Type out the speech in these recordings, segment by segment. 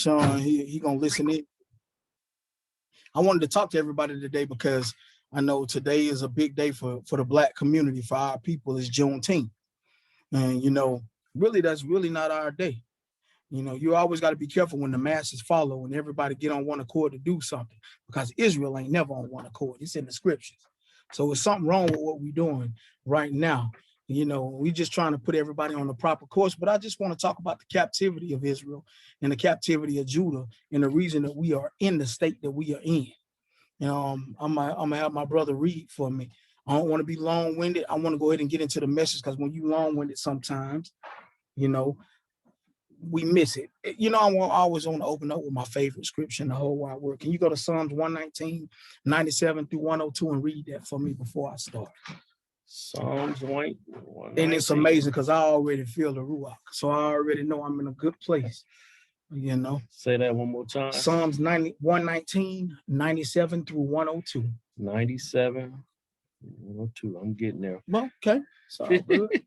Sean, he gonna listen in. I wanted to talk to everybody today because I know today is a big day for the Black community, for our people. It's Juneteenth. And, really, that's really not our day. You always got to be careful when the masses follow and everybody get on one accord to do something, because Israel ain't never on one accord. It's in the scriptures. So it's something wrong with what we're doing right now. We just trying to put everybody on the proper course. But I just want to talk about the captivity of Israel and the captivity of Judah and the reason that we are in the state that we are in. I'm gonna have my brother read for me. I don't want to be long-winded. I want to go ahead and get into the message, because when you long-winded sometimes, we miss it. I always want to open up with my favorite scripture in the whole wide world. Can you go to Psalms 119, 97 through 102 and read that for me before I start? Psalms 119. And it's amazing because I already feel the Ruach. So I already know I'm in a good place. Say that one more time. Psalms 119, 97 through 102. 97, 102. I'm getting there. Well, okay. Sorry, good.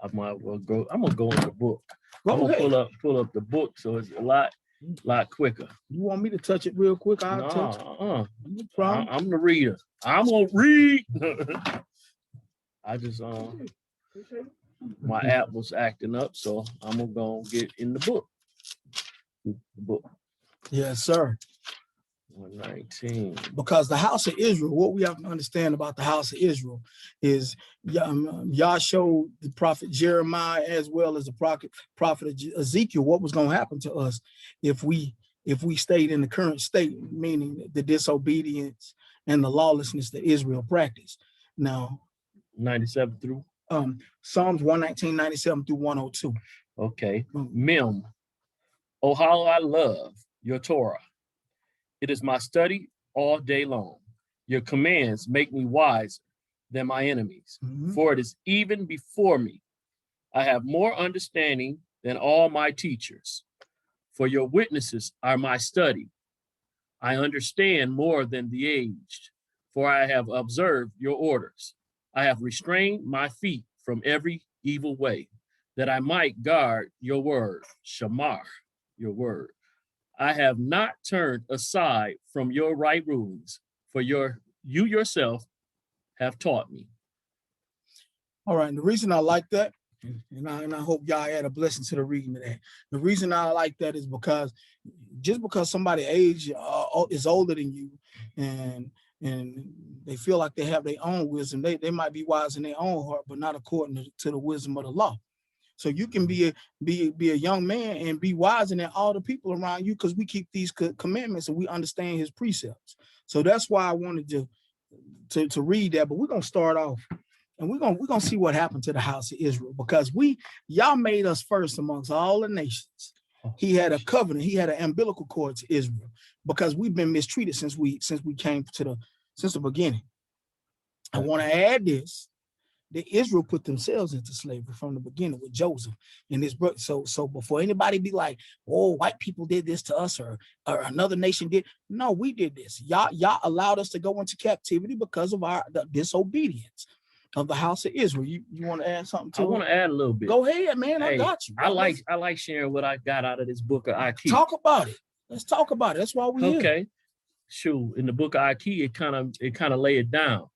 I might well go. I'm gonna go in the book. I'm Go gonna ahead. pull up the book, so it's a lot quicker. You want me to touch it real quick? I'll touch it. No problem. I'm the reader. I'm gonna read. I just my app was acting up, so I'm gonna go get in the book. The book. Yes, sir. 119. Because the house of Israel, what we have to understand about the house of Israel is Yah showed the prophet Jeremiah as well as the prophet Ezekiel what was going to happen to us if we stayed in the current state, meaning the disobedience and the lawlessness that Israel practiced. Now, 97 through Psalms 119, 97 through 102. Okay. Mem. Oh, how I love your Torah. It is my study all day long. Your commands make me wiser than my enemies, for it is even before me. I have more understanding than all my teachers, for your witnesses are my study. I understand more than the aged, for I have observed your orders. I have restrained my feet from every evil way, that I might guard your word, shamar, your word. I have not turned aside from your right rulings, for you yourself have taught me. All right, and the reason I like that, and I hope y'all add a blessing to the reading of that. The reason I like that is because just because somebody age is older than you, and they feel like they have their own wisdom, they might be wise in their own heart, but not according to the wisdom of the law. So you can be a young man and be wiser than all the people around you, because we keep these commandments and we understand his precepts. So that's why I wanted to read that. But we're gonna start off and we're gonna see what happened to the house of Israel, because y'all made us first amongst all the nations. He had a covenant, he had an umbilical cord to Israel, because we've been mistreated since we came since the beginning. I want to add this. That Israel put themselves into slavery from the beginning with Joseph and his brother. So before anybody be like, oh, white people did this to us or another nation did. No, we did this. Y'all allowed us to go into captivity because of the disobedience of the house of Israel. You want to add something to it? I want to add a little bit. Go ahead, man. Hey, I got you. I like sharing what I got out of this book of Aki. Talk about it. Let's talk about it. That's why we're here. Okay. Shoot, in the book of Aki, it kind of lay it down.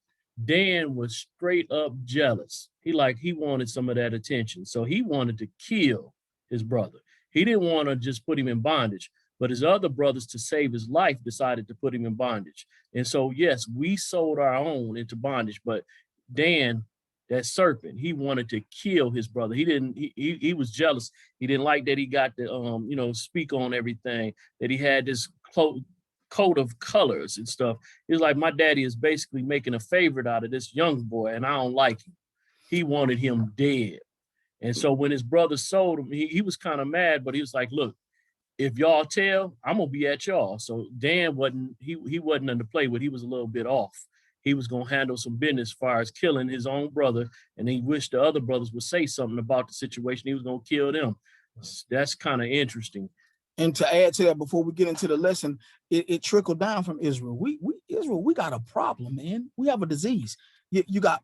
Dan was straight up jealous. He wanted some of that attention. So he wanted to kill his brother. He didn't want to just put him in bondage, but his other brothers, to save his life, decided to put him in bondage. And so, yes, we sold our own into bondage, but Dan, that serpent, he wanted to kill his brother. He was jealous. He didn't like that he got to, speak on everything, that he had this coat of colors and stuff. He was like, my daddy is basically making a favorite out of this young boy, and I don't like him. He wanted him dead. And so when his brother sold him, he was kind of mad, but he was like, look, if y'all tell, I'm gonna be at y'all. So Dan wasn't under play with. He was a little bit off. He was gonna handle some business as far as killing his own brother, and he wished the other brothers would say something about the situation. He was gonna kill them. That's kind of interesting. And to add to that, before we get into the lesson, it trickled down from Israel. Israel, we got a problem, man. We have a disease. You got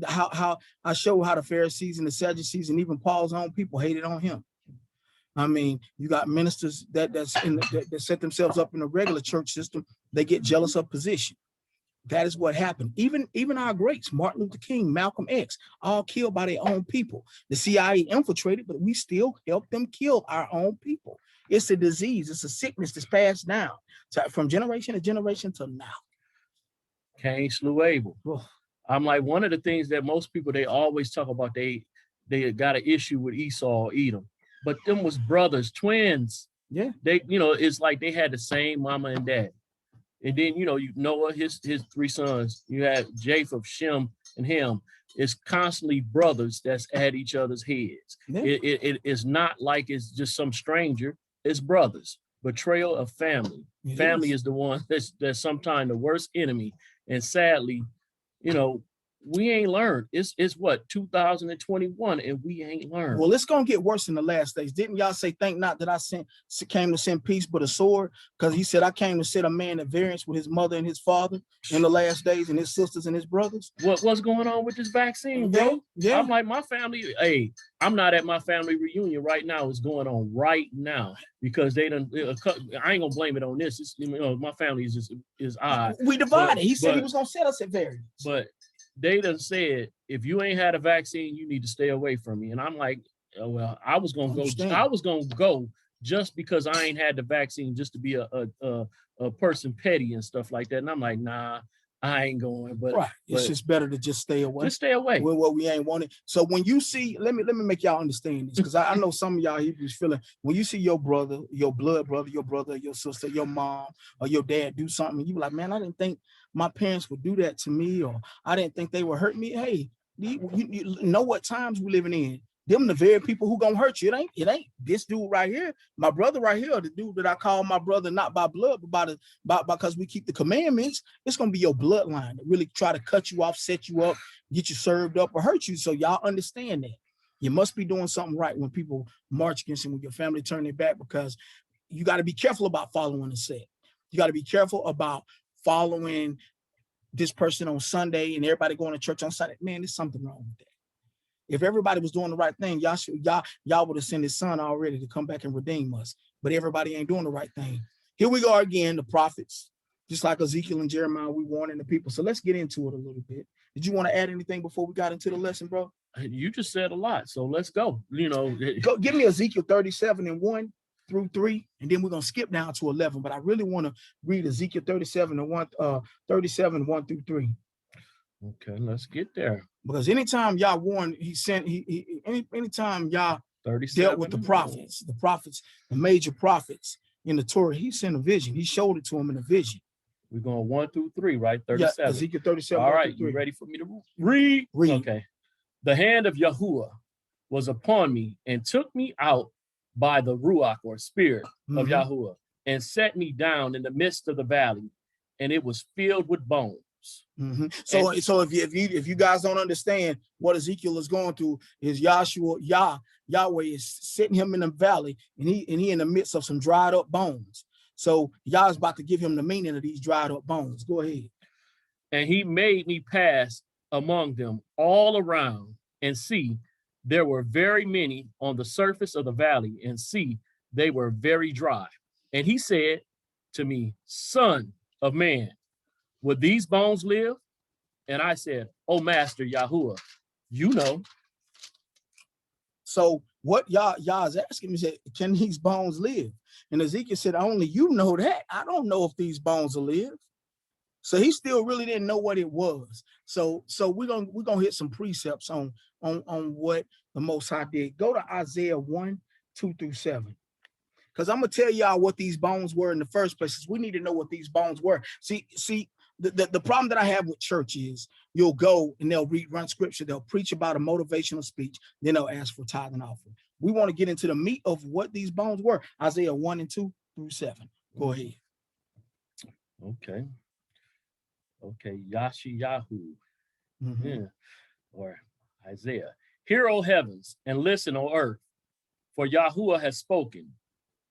how I show how the Pharisees and the Sadducees and even Paul's own people hated on him. I mean, you got ministers that set themselves up in a regular church system. They get jealous of position. That is what happened. Even our greats, Martin Luther King, Malcolm X, all killed by their own people. The CIA infiltrated, but we still help them kill our own people. It's a disease. It's a sickness that's passed down from generation to generation to now. Cain slew Abel. Oh. I'm like, one of the things that most people, they always talk about, they got an issue with Esau or Edom, but them was brothers, twins. Yeah. They, it's like they had the same mama and dad. And then, Noah, his 3 sons, you had Japheth, Shem, and Ham. It's constantly brothers that's at each other's heads. Yeah. It is not like it's just some stranger. It's brothers. Betrayal of family. Family is the one that's sometimes the worst enemy. And sadly, we ain't learned. It's what, 2021, and we ain't learned. Well, it's gonna get worse in the last days. Didn't y'all say, "Think not that I came to send peace, but a sword"? Because he said, "I came to set a man at variance with his mother and his father in the last days, and his sisters and his brothers." What's going on with this vaccine, bro? Yeah. I'm like, my family. Hey, I'm not at my family reunion right now. It's going on right now because they done. I ain't gonna blame it on this. It's, my family is odd. We divided. He said he was gonna set us at variance, but they done said, if you ain't had a vaccine, you need to stay away from me. And I'm like, oh, well, I was gonna go just because I ain't had the vaccine, just to be a person petty and stuff like that. And I'm like, nah, I ain't going. But right, it's just better to just stay away. Just stay away. With what we ain't wanting. So when you see, let me make y'all understand this, because I know some of y'all Hebrews feeling when you see your brother, your blood brother, your sister, your mom, or your dad do something, you be like, man, I didn't think my parents would do that to me, or I didn't think they would hurt me. Hey, you know what times we living in. Them the very people who gonna hurt you. It ain't this dude right here, my brother right here, the dude that I call my brother, not by blood, but because we keep the commandments. It's gonna be your bloodline that really try to cut you off, set you up, get you served up, or hurt you. So y'all understand that. You must be doing something right when people march against you, when your family turn their back, because you got to be careful about following the set. You got to be careful about following this person on Sunday and everybody going to church on Sunday. Man, there's something wrong with that. If everybody was doing the right thing, y'all would have sent his son already to come back and redeem us. But everybody ain't doing the right thing. Here we go again, the prophets, just like Ezekiel and Jeremiah, we warning the people. So let's get into it a little bit. Did you want to add anything before we got into the lesson, bro? You just said a lot, so let's go. Go give me Ezekiel 37:1 through 3, and then we're gonna skip down to 11. But I really want to read Ezekiel 37:1 through 3. Okay, let's get there. Because anytime y'all warned, anytime y'all dealt with the prophets, the major prophets in the Torah, he sent a vision. He showed it to him in a vision. We're going 1 through 3, right? 37. Yeah, Ezekiel 37. All right, you ready for me to read? Okay. The hand of Yahuwah was upon me and took me out by the Ruach, or spirit, of Yahuwah, and set me down in the midst of the valley, and it was filled with bones. So if you guys don't understand what Ezekiel is going through, is Yahweh is sitting him in the valley, and he in the midst of some dried up bones. So Yah is about to give him the meaning of these dried up bones. Go ahead. And he made me pass among them all around, and see, there were very many on the surface of the valley, and see, they were very dry. And he said to me, Son of man, would these bones live? And I said, oh, Master Yahuwah, you know. So what Yah is asking me is, can these bones live? And Ezekiel said, only you know that. I don't know if these bones will live. So he still really didn't know what it was. So we're gonna hit some precepts on what the Most High did. Go to Isaiah 1:2 through 7. Because I'm gonna tell y'all what these bones were in the first place. We need to know what these bones were. See, the problem that I have with church is you'll go and they'll run scripture, they'll preach about a motivational speech, then they'll ask for tithe and offering. We want to get into the meat of what these bones were. Isaiah 1:2 through 7. Go ahead. Okay, Yashiyahu, or Isaiah. Hear, O heavens, and listen, O earth, for Yahuwah has spoken.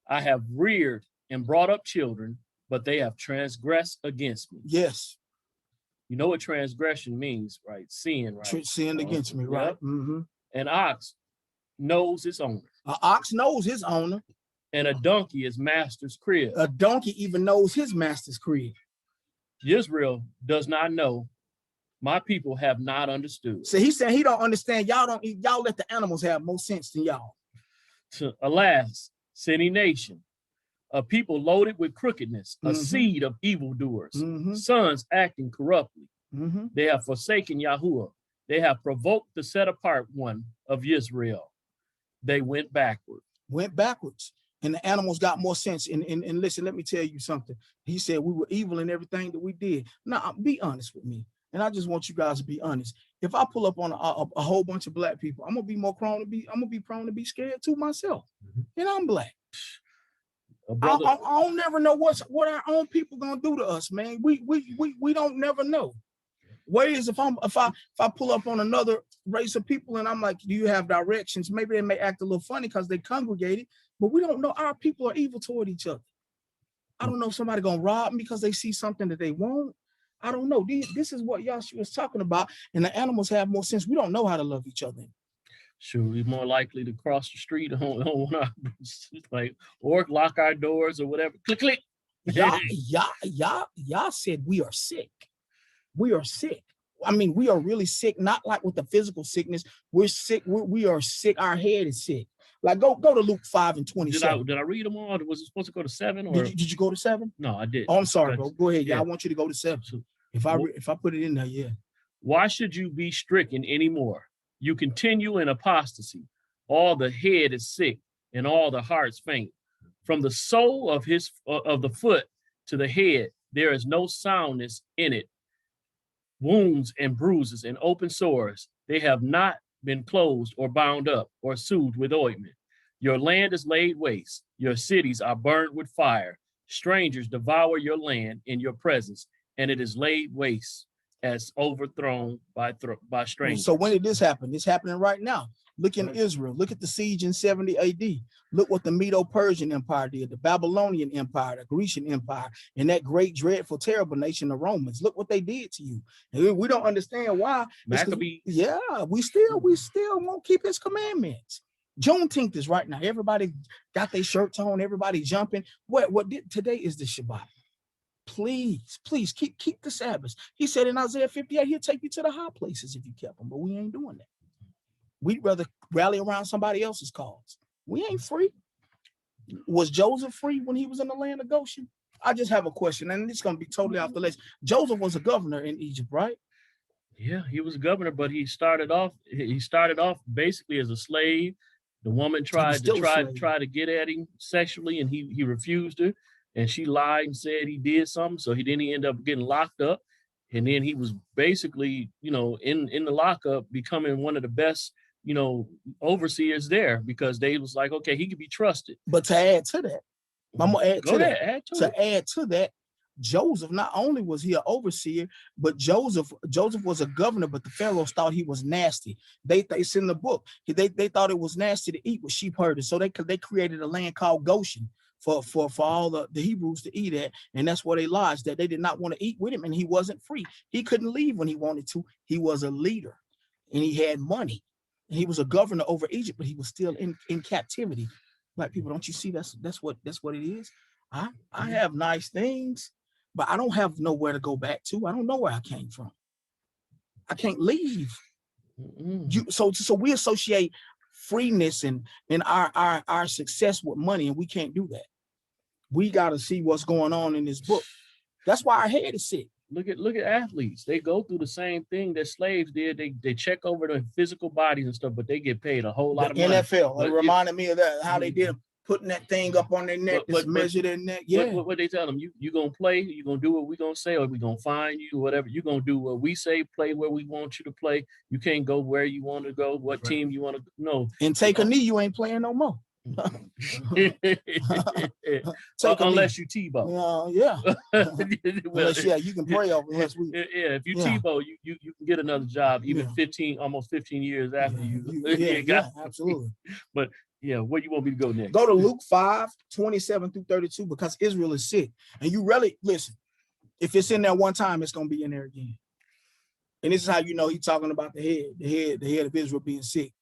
I have reared and brought up children, but they have transgressed against me. Yes. You know what transgression means, right? Sin, right? Sin against me, right? An ox knows its owner. An ox knows his owner. And a donkey is master's crib. A donkey even knows his master's crib. Israel does not know. My people have not understood. So he said he don't understand. Y'all let the animals have more sense than y'all. Alas, sinning nation, a people loaded with crookedness, a seed of evildoers, sons acting corruptly. They have forsaken Yahuwah. They have provoked the set apart one of Israel. They went backward. And the animals got more sense. And listen, let me tell you something. He said we were evil in everything that we did. Now, be honest with me. And I just want you guys to be honest. If I pull up on a whole bunch of black people, I'm gonna be prone to be scared too myself. And I'm black. I don't never know what our own people gonna do to us, man. We don't never know. Ways if I pull up on another race of people and I'm like, do you have directions? Maybe they may act a little funny because they congregated, but we don't know. Our people are evil toward each other. I don't know if somebody gonna rob me because they see something that they want. I don't know. This is what Yahshua was talking about, and the animals have more sense. We don't know how to love each other. Sure, we're more likely to cross the street on our, like, or lock our doors or whatever. Click, click. Y'all said we are sick. We are sick. I mean, we are really sick, not like with the physical sickness. We're sick. We are sick. Our head is sick. Like go to Luke 5:27. Did I read them all? Was it supposed to go to 7? Or did you go to 7? No, I didn't. Oh, I'm sorry, bro. Go ahead. Yeah, I want you to go to 7. If I put it in there, yeah. Why should you be stricken anymore? You continue in apostasy. All the head is sick, and all the hearts faint. From the sole of the foot to the head, there is no soundness in it. Wounds and bruises and open sores, they have not been closed or bound up or soothed with ointment. Your land is laid waste. Your cities are burned with fire. Strangers devour your land in your presence, and it is laid waste as overthrown by strangers. So when did this happen? It's happening right now. Look in Israel. Look at the siege in 70 AD. Look what the Medo-Persian Empire did, the Babylonian Empire, the Grecian Empire, and that great, dreadful, terrible nation, the Romans. Look what they did to you. And we don't understand why. Yeah, we still won't keep his commandments. Juneteenth is right now. Everybody got their shirts on. Everybody jumping. Today is the Shabbat. Please keep the Sabbath. He said in Isaiah 58, he'll take you to the high places if you kept them, but we ain't doing that. We'd rather rally around somebody else's cause. We ain't free. Was Joseph free when he was in the land of Goshen? I just have a question, and it's going to be totally off the list. Joseph was a governor in Egypt, right? Yeah, he was a governor, but he started off basically as a slave. The woman tried to get at him sexually, and he refused her, and she lied and said he did something. So he ended up getting locked up, and then he was basically, in the lockup, becoming one of the best, overseers there, because they was like, okay, he could be trusted. But to add to that, I'm gonna add to that. Joseph, not only was he an overseer, but Joseph was a governor, but the pharaohs thought he was nasty. It's in the book. They thought it was nasty to eat with sheep herders, so they created a land called Goshen for all the Hebrews to eat at, and that's where they lodged. That they did not want to eat with him, and he wasn't free. He couldn't leave when he wanted to. He was a leader, and he had money. And he was a governor over Egypt, but he was still in captivity. Black people, don't you see? That's what it is. I have nice things, but I don't have nowhere to go back to. I don't know where I came from. I can't leave. So we associate freeness and our success with money, and we can't do that. We got to see what's going on in this book. That's why our head is sick. Look at athletes. They go through the same thing that slaves did. They check over their physical bodies and stuff, but they get paid a whole lot of money. NFL, it reminded me of that, how they did putting that thing up on their neck, measure their neck. Yeah. What they tell them, you gonna play, you gonna do what we gonna say, or we gonna fine you, whatever. You gonna do what we say, play where we want you to play. You can't go where you want to go, what team you want to know. And take a knee, you ain't playing no more. Unless you Tebow. Unless, you can pray over. If you Tebow, you can get another job even almost 15 years after you. Absolutely. But where you want me to go next? Go to Luke 5:27-32, because Israel is sick. And you really listen, if it's in there one time, it's gonna be in there again. And this is how he's talking about the head of Israel being sick.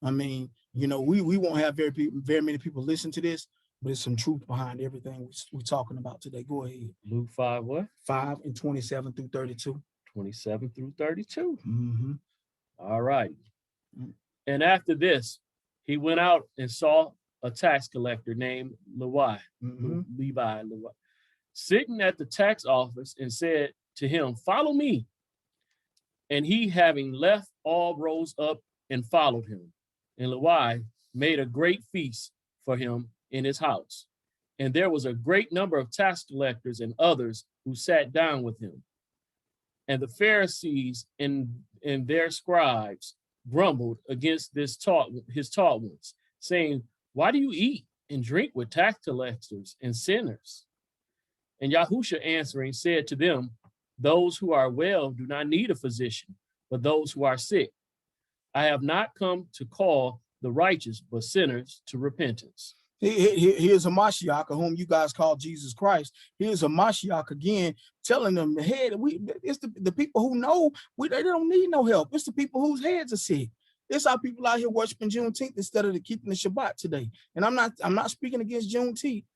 I mean, You know, we won't have very many people listen to this, but it's some truth behind everything we're talking about today. Go ahead. Luke 5, what? 5:27 through 32. 27 through 32. Mm-hmm. All right. Mm. And after this, he went out and saw a tax collector named Levi, Mm-hmm. Levi, sitting at the tax office and said to him, "Follow me." And he, having left all, rose up and followed him. And Levi made a great feast for him in his house. And there was a great number of tax collectors and others who sat down with him. And the Pharisees and their scribes grumbled against his taught ones, saying, "Why do you eat and drink with tax collectors and sinners?" And Yahusha answering said to them, "Those who are well do not need a physician, but those who are sick. I have not come to call the righteous, but sinners to repentance." Here's a Mashiach, whom you guys call Jesus Christ. Here's a Mashiach again, telling them, hey, it's the people who know they don't need no help. It's the people whose heads are sick. It's our people out here worshiping Juneteenth instead of keeping the Shabbat today. And I'm not speaking against Juneteenth,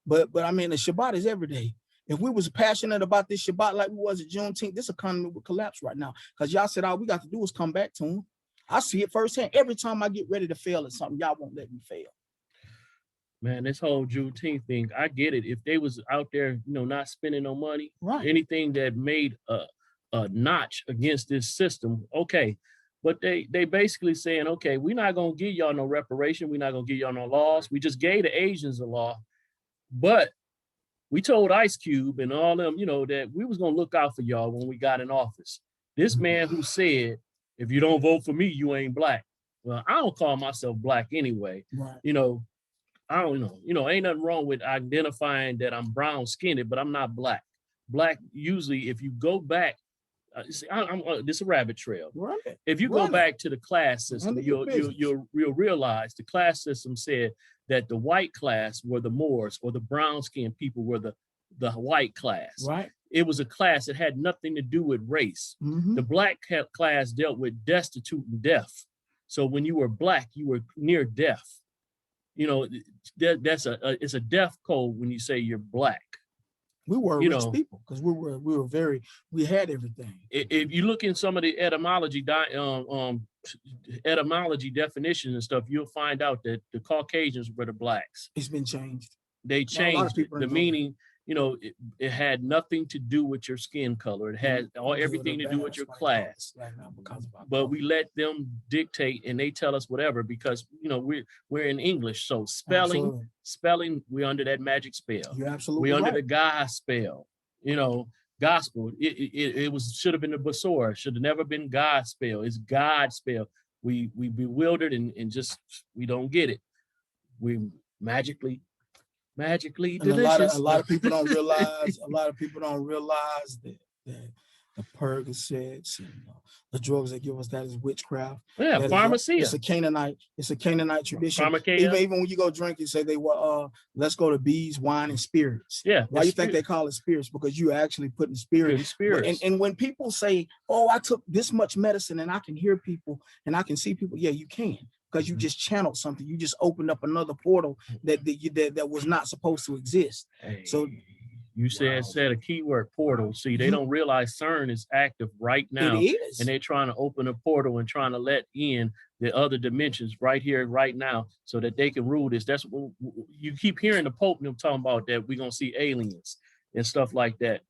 but I mean the Shabbat is every day. If we was passionate about this Shabbat like we was at Juneteenth, this economy would collapse right now. Because y'all said all we got to do is come back to him. I see it firsthand. Every time I get ready to fail at something, y'all won't let me fail. Man, this whole Juneteenth thing, I get it. If they was out there, not spending no money, right, anything that made a notch against this system, okay. But they basically saying, okay, we're not gonna give y'all no reparation, we're not gonna give y'all no laws. We just gave the Asians a law, but we told Ice Cube and all them, that we was gonna look out for y'all when we got in office. This man who said, if you don't vote for me, you ain't black. Well, I don't call myself black anyway. Right. I don't know. Ain't nothing wrong with identifying that I'm brown skinned, but I'm not black. Black, usually, if you go back, this is a rabbit trail. Right. If you go back to the class system, you'll realize the class system said that the white class were the Moors, or the brown skinned people were the white class. Right. It was a class that had nothing to do with race. Mm-hmm. The black class dealt with destitute and deaf. So when you were black, you were near death. It's a death code when you say you're black. We were rich people because we had everything. If you look in some of the etymology definitions and stuff, you'll find out that the Caucasians were the blacks. It's been changed. They changed the meaning. It had nothing to do with your skin color. It had everything to do with your class. But we let them dictate, and they tell us whatever because we're in English. So spelling, we're under that magic spell. You're absolutely we're right. under the God spell. Gospel. It should have been the Basora. Should have never been God spell. It's God spell. We bewildered and just we don't get it. We magically delicious. A lot of people don't realize. A lot of people don't realize that the Percocets and the drugs that give us that is witchcraft. Yeah, pharmacia. It's a Canaanite tradition. Even when you go drink, you say they were let's go to bees, wine, and spirits. Yeah. Why you think they call it spirits? Because you actually putting spirits. And when people say, "Oh, I took this much medicine and I can hear people and I can see people," yeah, you can. Because you just channeled something. You just opened up another portal that was not supposed to exist. Hey, so you said a keyword, portal. See, they don't realize CERN is active right now. It is. And they're trying to open a portal and trying to let in the other dimensions right here, right now, so that they can rule this. That's what you keep hearing the Pope and them talking about, that we're going to see aliens and stuff like that.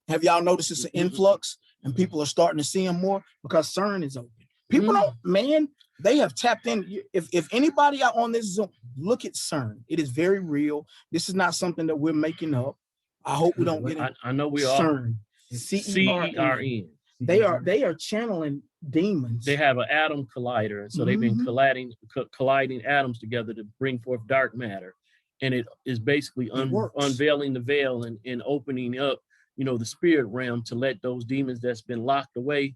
Have y'all noticed it's an influx and people are starting to see them more because CERN is open? People don't, man, they have tapped in. If anybody out on this Zoom, look at CERN. It is very real. This is not something that we're making up. I hope we don't get it. I know we are. CERN. CERN. They are channeling demons. They have an atom collider. So they've been colliding atoms together to bring forth dark matter. And it is basically unveiling the veil and opening up, the spirit realm to let those demons that's been locked away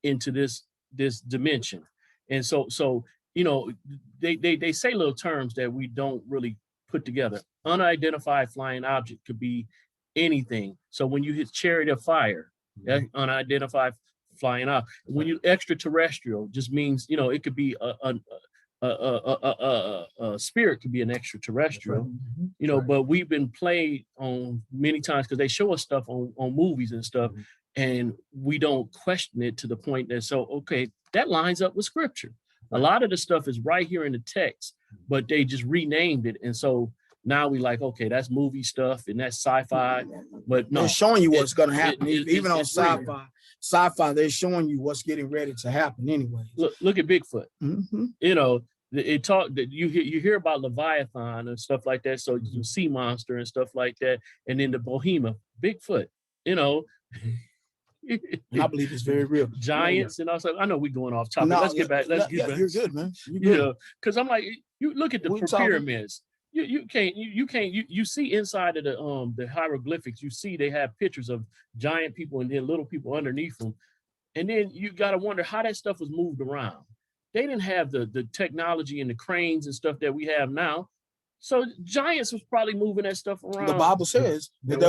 into this dimension. And so they say little terms that we don't really put together. Unidentified flying object could be anything. So when you hit chariot of fire, that unidentified flying object. When you extraterrestrial just means, it could be spirit could be an extraterrestrial, Right. you know, Right. but we've been played on many times because they show us stuff on movies and stuff, and we don't question it to the point that, so, okay, that lines up with scripture. A lot of the stuff is right here in the text, but they just renamed it. And so now we like, okay, that's movie stuff and that's sci-fi, but no. They're showing you what's going to happen. Even on it's real. sci-fi, they're showing you what's getting ready to happen anyway. Look at Bigfoot. Mm-hmm. You know, it talk that you hear about Leviathan and stuff like that. So you sea monster and stuff like that. And then the Bohemia, Bigfoot, you know. And I believe it's very real. Giants and all stuff. I know we're going off topic. No, let's get back. Let's get back. You're good, man. You're You good. know, because I'm like, you look at the pyramids. You can't you see inside of the hieroglyphics, you see they have pictures of giant people and then little people underneath them. And then you got to wonder how that stuff was moved around. They didn't have the technology and the cranes and stuff that we have now. So giants was probably moving that stuff around. The Bible says that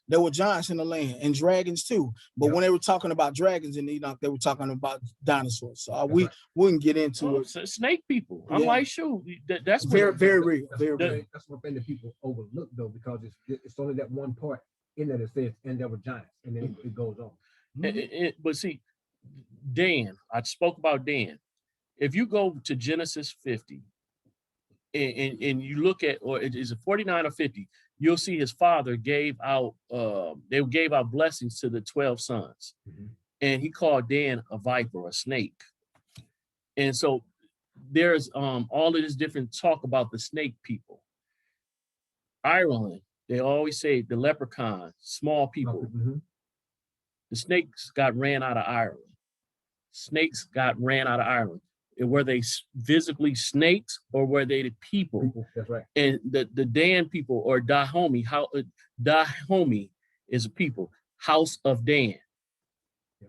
there were giants in the land and dragons too. But when they were talking about dragons in Enoch, they were talking about dinosaurs. So we wouldn't get into it. Snake people. I'm like, shoot, that's very real. Very real. That's one thing that people overlook though, because it's only that one part in that it says, and there were giants, and then it goes on. But see, Dan, I spoke about Dan. If you go to Genesis 50, and you look at, or is it 49 or 50, you'll see his father gave out blessings to the 12 sons. And he called Dan a viper, a snake. And so there's all of this different talk about the snake people. Ireland, they always say the leprechaun, small people. The snakes got ran out of Ireland. Snakes got ran out of Ireland. Were they snakes or were they the people? That's right. And the Dan people, or Dahomey, Dahomey is a people, House of Dan.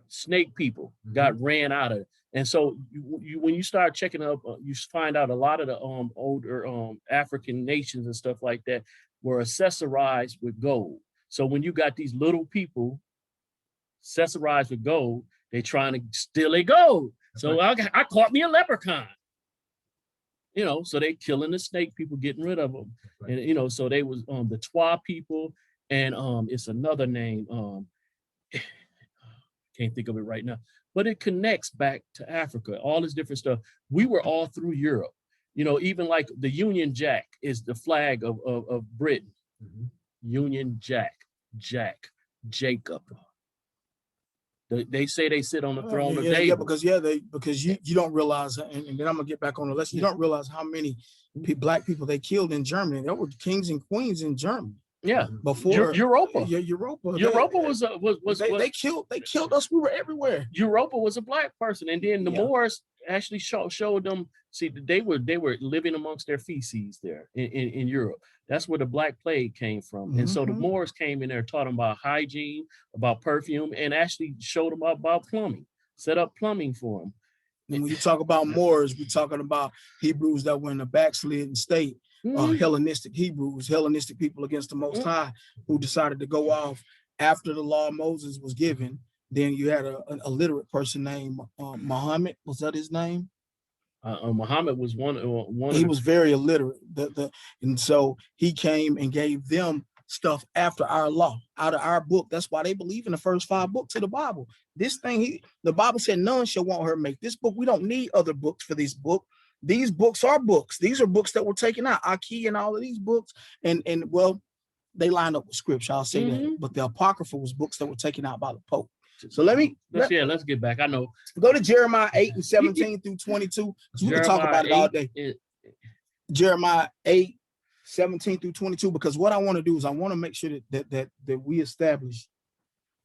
Snake people got ran out of. And so when you start checking up, you find out a lot of the older African nations and stuff like that were accessorized with gold. So when you got these little people accessorized with gold, they trying to steal their gold. So I caught me a leprechaun, you know, so they killing the snake people, getting rid of them. And, you know, so they was the Twa people, and it's another name. Can't think of it right now, but it connects back to Africa, all this different stuff. We were all through Europe, you know, even like the Union Jack is the flag of Britain. Union Jack, Jacob. They say they sit on the throne of David. Because you don't realize, and then I'm gonna get back on the list. You don't realize how many black people they killed in Germany. There were kings and queens in Germany. Yeah, before Europa. Europa. Europa was they killed us. We were everywhere. Europa was a black person, and then the Moors actually showed them. See, they were living amongst their feces there in Europe. That's where the Black Plague came from. And so the Moors came in there, taught them about hygiene, about perfume, and actually showed them about plumbing, set up plumbing for them. And when you talk about Moors, we're talking about Hebrews that were in a backslidden state. Hellenistic Hebrews, Hellenistic people against the Most High, who decided to go off after the law of Moses was given. Then you had a literate person named Muhammad. Was that his name? Muhammad was one. He was very illiterate. And so he came and gave them stuff after our law, out of our book. That's why they believe in the first 5 books of the Bible. This thing, the Bible said, none shall want her make this book. We don't need other books for this book. These books are books. These are books that were taken out. Aki and all of these books, and well, they line up with scripture. I'll say that. But the Apocrypha was books that were taken out by the Pope. So let's get back. I know. Go to Jeremiah 8 and 17 through 22. We can talk about it all day. Jeremiah 8, 17 through 22, because what I want to do is I want to make sure that we establish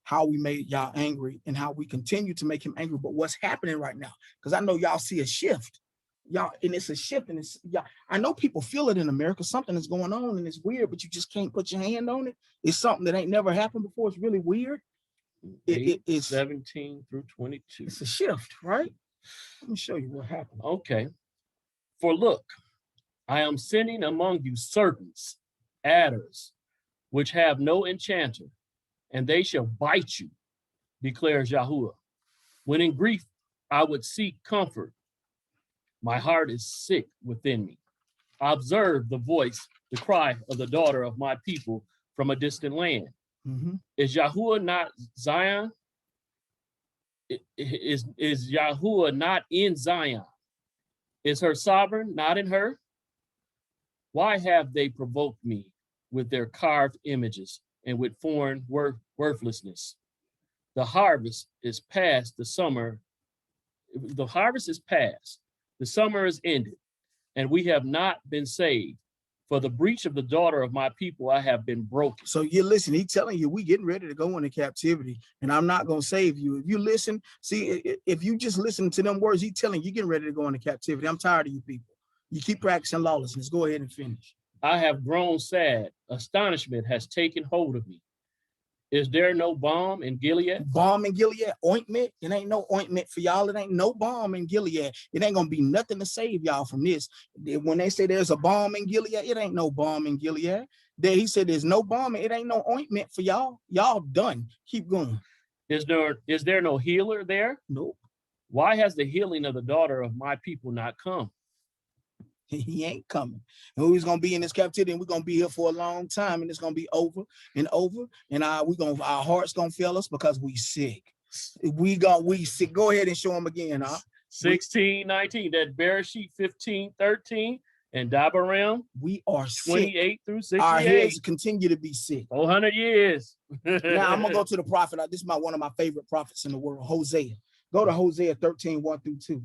how we made y'all angry and how we continue to make him angry, but what's happening right now. Because I know y'all see a shift. Y'all, and it's a shift, and it's I know people feel it in America. Something is going on and it's weird, but you just can't put your hand on it. It's something that ain't never happened before. It's really weird. It's 17 through 22. It's a shift, right? Let me show you what happened. Okay. For look, I am sending among you serpents, adders, which have no enchanter, and they shall bite you, declares Yahuwah. When in grief I would seek comfort, My heart is sick within me. I observe the voice, the cry of the daughter of my people from a distant land. Mhm. Is Yahuwah not Zion? Is Yahuwah not in Zion? Is her sovereign not in her? Why have they provoked me with their carved images and with foreign worthlessness? The harvest is past, the summer. The harvest is past, the summer is ended, and we have not been saved. For the breach of the daughter of my people, I have been broken. So you listen, he's telling you, we getting ready to go into captivity, and I'm not going to save you. If you listen, see, if you just listen to them words, he's telling you, getting ready to go into captivity. I'm tired of you people. You keep practicing lawlessness. Go ahead and finish. I have grown sad. Astonishment has taken hold of me. Is there no balm in Gilead? Balm in Gilead, ointment. It ain't no ointment for y'all. It ain't no balm in Gilead. It ain't gonna be nothing to save y'all from this. When they say there's a balm in Gilead, it ain't no balm in Gilead. There he said there's no balm. It ain't no ointment for y'all. Y'all done. Keep going. Is there no healer there? Nope. Why has the healing of the daughter of my people not come? He ain't coming. And we're gonna be in this captivity, and we're gonna be here for a long time, and it's gonna be over and over. And our hearts gonna fail us because we sick. We sick. Go ahead and show them again, huh? 16:19, that Bereshit 15:13, and Dabarim We are sick. 28 through 68. Our heads continue to be sick. 400 years. Now I'm gonna go to the prophet. This is one of my favorite prophets in the world, Hosea. Go to Hosea 13, 1 through 2.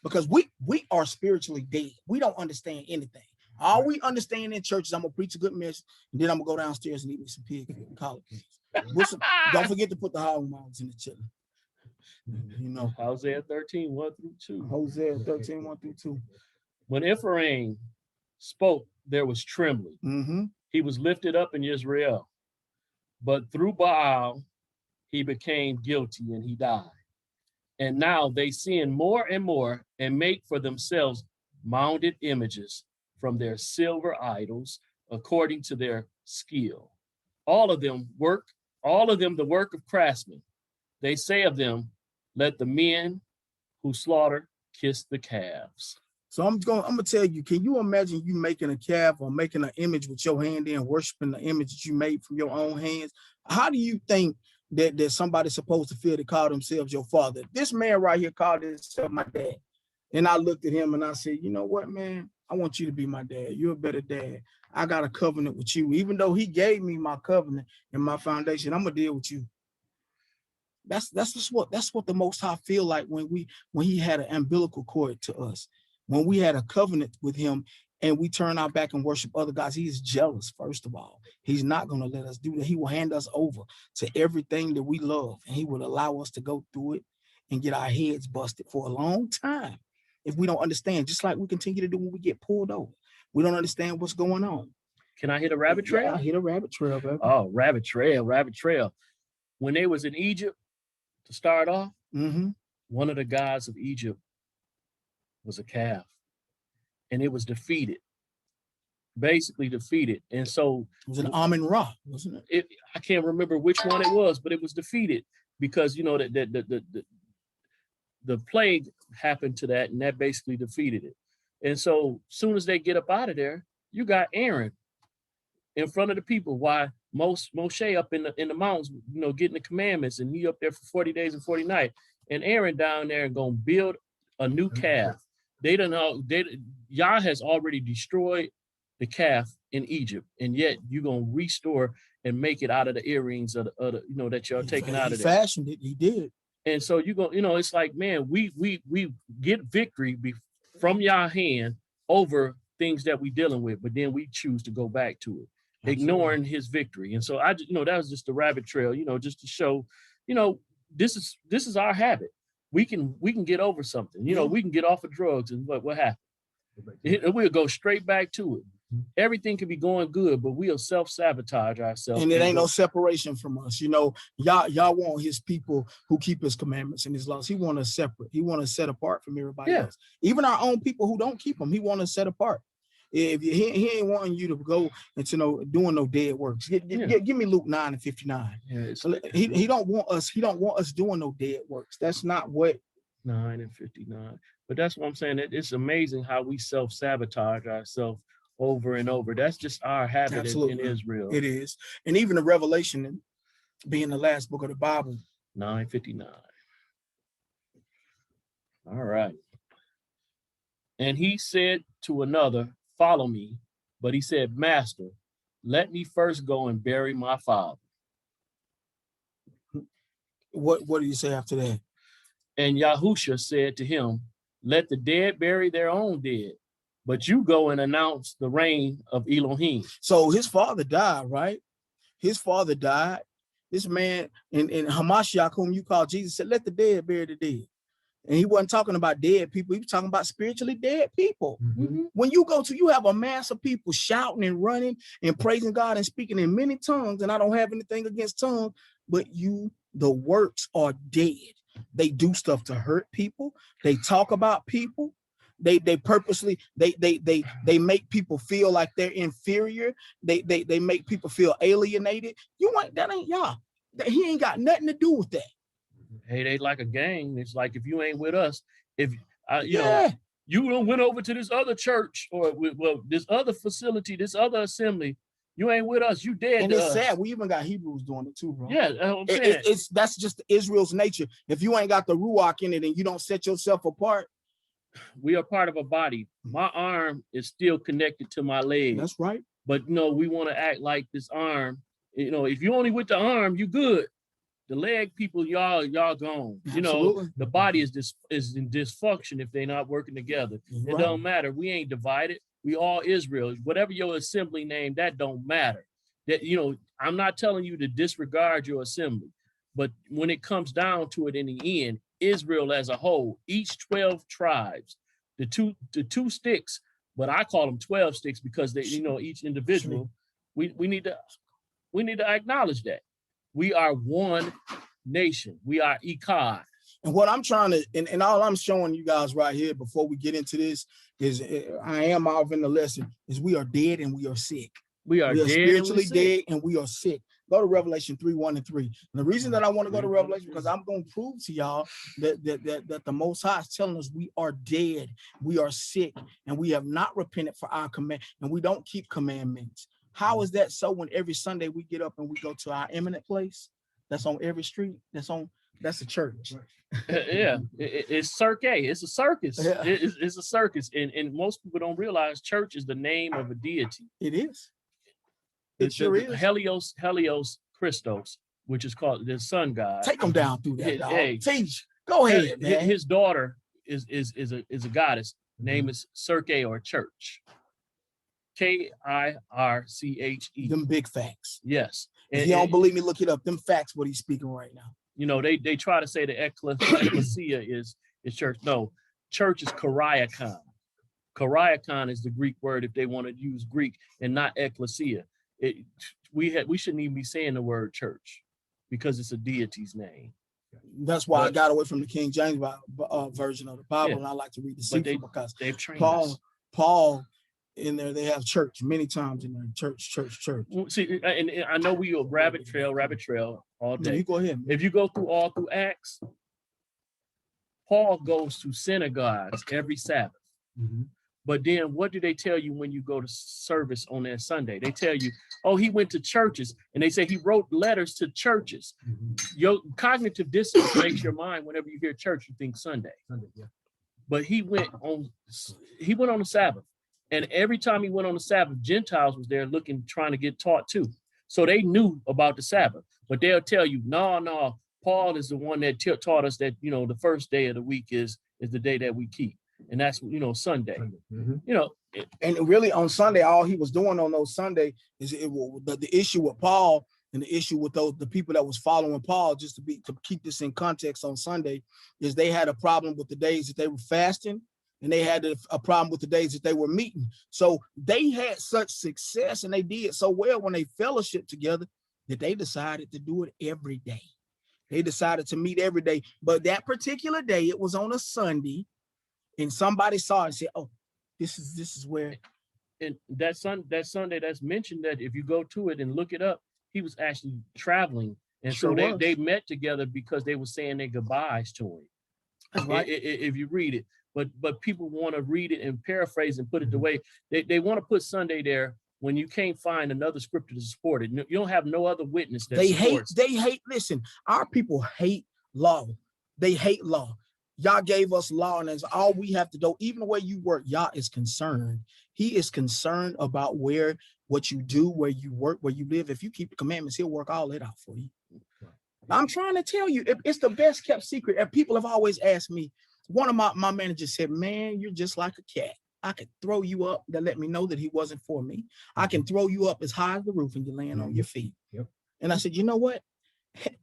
Because we are spiritually dead. We don't understand anything. All we understand in church is I'm gonna preach a good message, and then I'm gonna go downstairs and eat me some pig and collard greens. Don't forget to put the hog mounds in the chili. You know. Hosea 13, 1 through 2. Hosea 13, 1 through 2. When Ephraim spoke, there was trembling. Mm-hmm. He was lifted up in Israel. But through Baal, he became guilty and he died. And now they sin more and more and make for themselves mounded images from their silver idols according to their skill. All of them the work of craftsmen. They say of them, let the men who slaughter kiss the calves. So I'm gonna tell you, can you imagine you making a calf or making an image with your hand in, worshiping the image that you made from your own hands? How do you think that somebody's supposed to feel to call themselves your father? This man right here called himself my dad. And I looked at him and I said, you know what, man? I want you to be my dad. You're a better dad. I got a covenant with you. Even though he gave me my covenant and my foundation, I'm gonna deal with you. That's what the Most High feel like when he had an umbilical cord to us. When we had a covenant with him and we turn our back and worship other gods, he is jealous, first of all. He's not going to let us do that. He will hand us over to everything that we love, and he will allow us to go through it and get our heads busted for a long time if we don't understand, just like we continue to do when we get pulled over. We don't understand what's going on. Can I hit a rabbit trail? Yeah, hit a rabbit trail, baby. Oh, rabbit trail. When they was in Egypt, to start off, one of the gods of Egypt was a calf, and it was basically defeated. And so it was an Amun-Ra, wasn't it? I can't remember which one it was, but it was defeated because, you know, the plague happened to that, and that basically defeated it. And so soon as they get up out of there, you got Aaron in front of the people. Why Moshe up in the mountains, you know, getting the commandments, and he up there for 40 days and 40 nights, and Aaron down there and gonna build a new calf. They don't know. Yah has already destroyed the calf in Egypt, and yet you're gonna restore and make it out of the earrings of the you know, that y'all taking out of there. He fashioned it. He did. And so you go, you know, it's like, man, we get victory from Yah's hand over things that we dealing with, but then we choose to go back to it, ignoring his victory. And so I just, you know, that was just a rabbit trail, you know, just to show, you know, this is our habit. We can get over something, you know, we can get off of drugs, and what happened? We'll go straight back to it. Everything can be going good, but we'll self-sabotage ourselves. And it ain't no separation from us. You know, y'all want his people who keep his commandments and his laws. He want us separate. He want us set apart from everybody else. Even our own people who don't keep them, he want us set apart. If he ain't wanting you to go into doing no dead works. Give me Luke 9:59. Yeah, so he don't want us doing no dead works. That's not what 9:59. But that's what I'm saying. It's amazing how we self-sabotage ourselves over and over. That's just our habit in Absolutely. Israel. It is. And even the Revelation being the last book of the Bible. 9:59. All right. And he said to another, follow me. But he said, Master, let me first go and bury my father. What do you say after that? And Yahusha said to him, let the dead bury their own dead, but you go and announce the reign of Elohim. So his father died, right? His father died. This man in Hamashiach, whom you call Jesus, said, let the dead bury the dead. And he wasn't talking about dead people. He was talking about spiritually dead people. Mm-hmm. When you go to, you have a mass of people shouting and running and praising God and speaking in many tongues. And I don't have anything against tongues, but the works are dead. They do stuff to hurt people. They talk about people. They purposely, they make people feel like they're inferior. They make people feel alienated. That ain't y'all. He ain't got nothing to do with that. Hey, they like a gang. It's like, if you ain't with us, if you know, you went over to this other church or this other facility, this other assembly, you ain't with us, you dead. And to it's us. sad. We even got Hebrews doing it too, bro. Yeah, I'm saying. That's just Israel's nature. If you ain't got the ruach in it and you don't set yourself apart, we are part of a body. My arm is still connected to my leg. That's right. But no, we want to act like this arm. You know, if you only with the arm, you good. The leg people, y'all gone. Absolutely. You know, the body is in dysfunction if they're not working together. Right. It don't matter. We ain't divided. We all Israel. Whatever your assembly name, that don't matter. That, you know, I'm not telling you to disregard your assembly, but when it comes down to it in the end, Israel as a whole, each 12 tribes, the two sticks, but I call them 12 sticks because they, you know, each individual, we need to acknowledge that. We are one nation. We are Echad. And what I'm trying to, and all I'm showing you guys right here before we get into this is, I am out in the lesson, is we are dead and we are sick. We are spiritually dead and we are sick. Go to Revelation 3:1-3. And the reason that I want to go to Revelation, because I'm going to prove to y'all that the Most High is telling us we are dead, we are sick, and we have not repented for our command, and we don't keep commandments. How is that so when every Sunday we get up and we go to our eminent place that's on every street, that's a church? Yeah, it's cirque. It's a circus. Yeah. It's a circus. And most people don't realize church is the name of a deity. It is. It sure is. Helios Christos, which is called the sun god. Take them down through that, dog. Hey, teach. Go ahead, man. His daughter is a goddess. Name is Circe or church. Kirche. Them big facts. Yes. If you don't believe me, look it up. Them facts, what he's speaking right now. You know, they try to say the ecclesia is church. No, church is Kariakon. Kariakon is the Greek word if they want to use Greek and not ecclesia. We shouldn't even be saying the word church because it's a deity's name. That's why I got away from the King James version of the Bible, and I like to read the Sefer because they've trained Paul in there, they have church many times in there. Church. See, and I know we go rabbit trail all day. You go ahead. Man. If you go through Acts, Paul goes to synagogues every Sabbath. Mm-hmm. But then what do they tell you when you go to service on that Sunday? They tell you, oh, he went to churches, and they say he wrote letters to churches. Mm-hmm. Your cognitive dissonance makes your mind, whenever you hear church, you think Sunday. Yeah. But he went on the Sabbath. And every time he went on the Sabbath, Gentiles was there trying to get taught too. So they knew about the Sabbath, but they'll tell you, no, Paul is the one that taught us that, you know, the first day of the week is the day that we keep. And that's, you know, Sunday. Mm-hmm. You know, and really on Sunday, all he was doing on those Sunday is the issue with Paul and the issue with the people that was following Paul, just to keep this in context on Sunday, is they had a problem with the days that they were fasting, and they had a problem with the days that they were meeting. So they had such success and they did so well when they fellowshiped together that they decided to do it every day. They decided to meet every day, but that particular day, it was on a Sunday. And somebody saw it and said, "Oh, this is where." And that Sunday that's mentioned, that if you go to it and look it up, he was actually traveling, and so they met together because they were saying their goodbyes to him. That's right. if you read it. But people want to read it and paraphrase and put it the way they want to put Sunday there when you can't find another scripture to support it. You don't have no other witness that supports. They hate, listen, our people hate law. They hate law. Yah gave us law, and that's all we have to do. Even the way you work, Yah is concerned. He is concerned about what you do, where you work, where you live. If you keep the commandments, he'll work all that out for you. I'm trying to tell you, it's the best kept secret. And people have always asked me, one of my managers said, man, you're just like a cat. I could throw you up to let me know that he wasn't for me. I can throw you up as high as the roof and you're laying on your feet. Yep. And I said, you know what?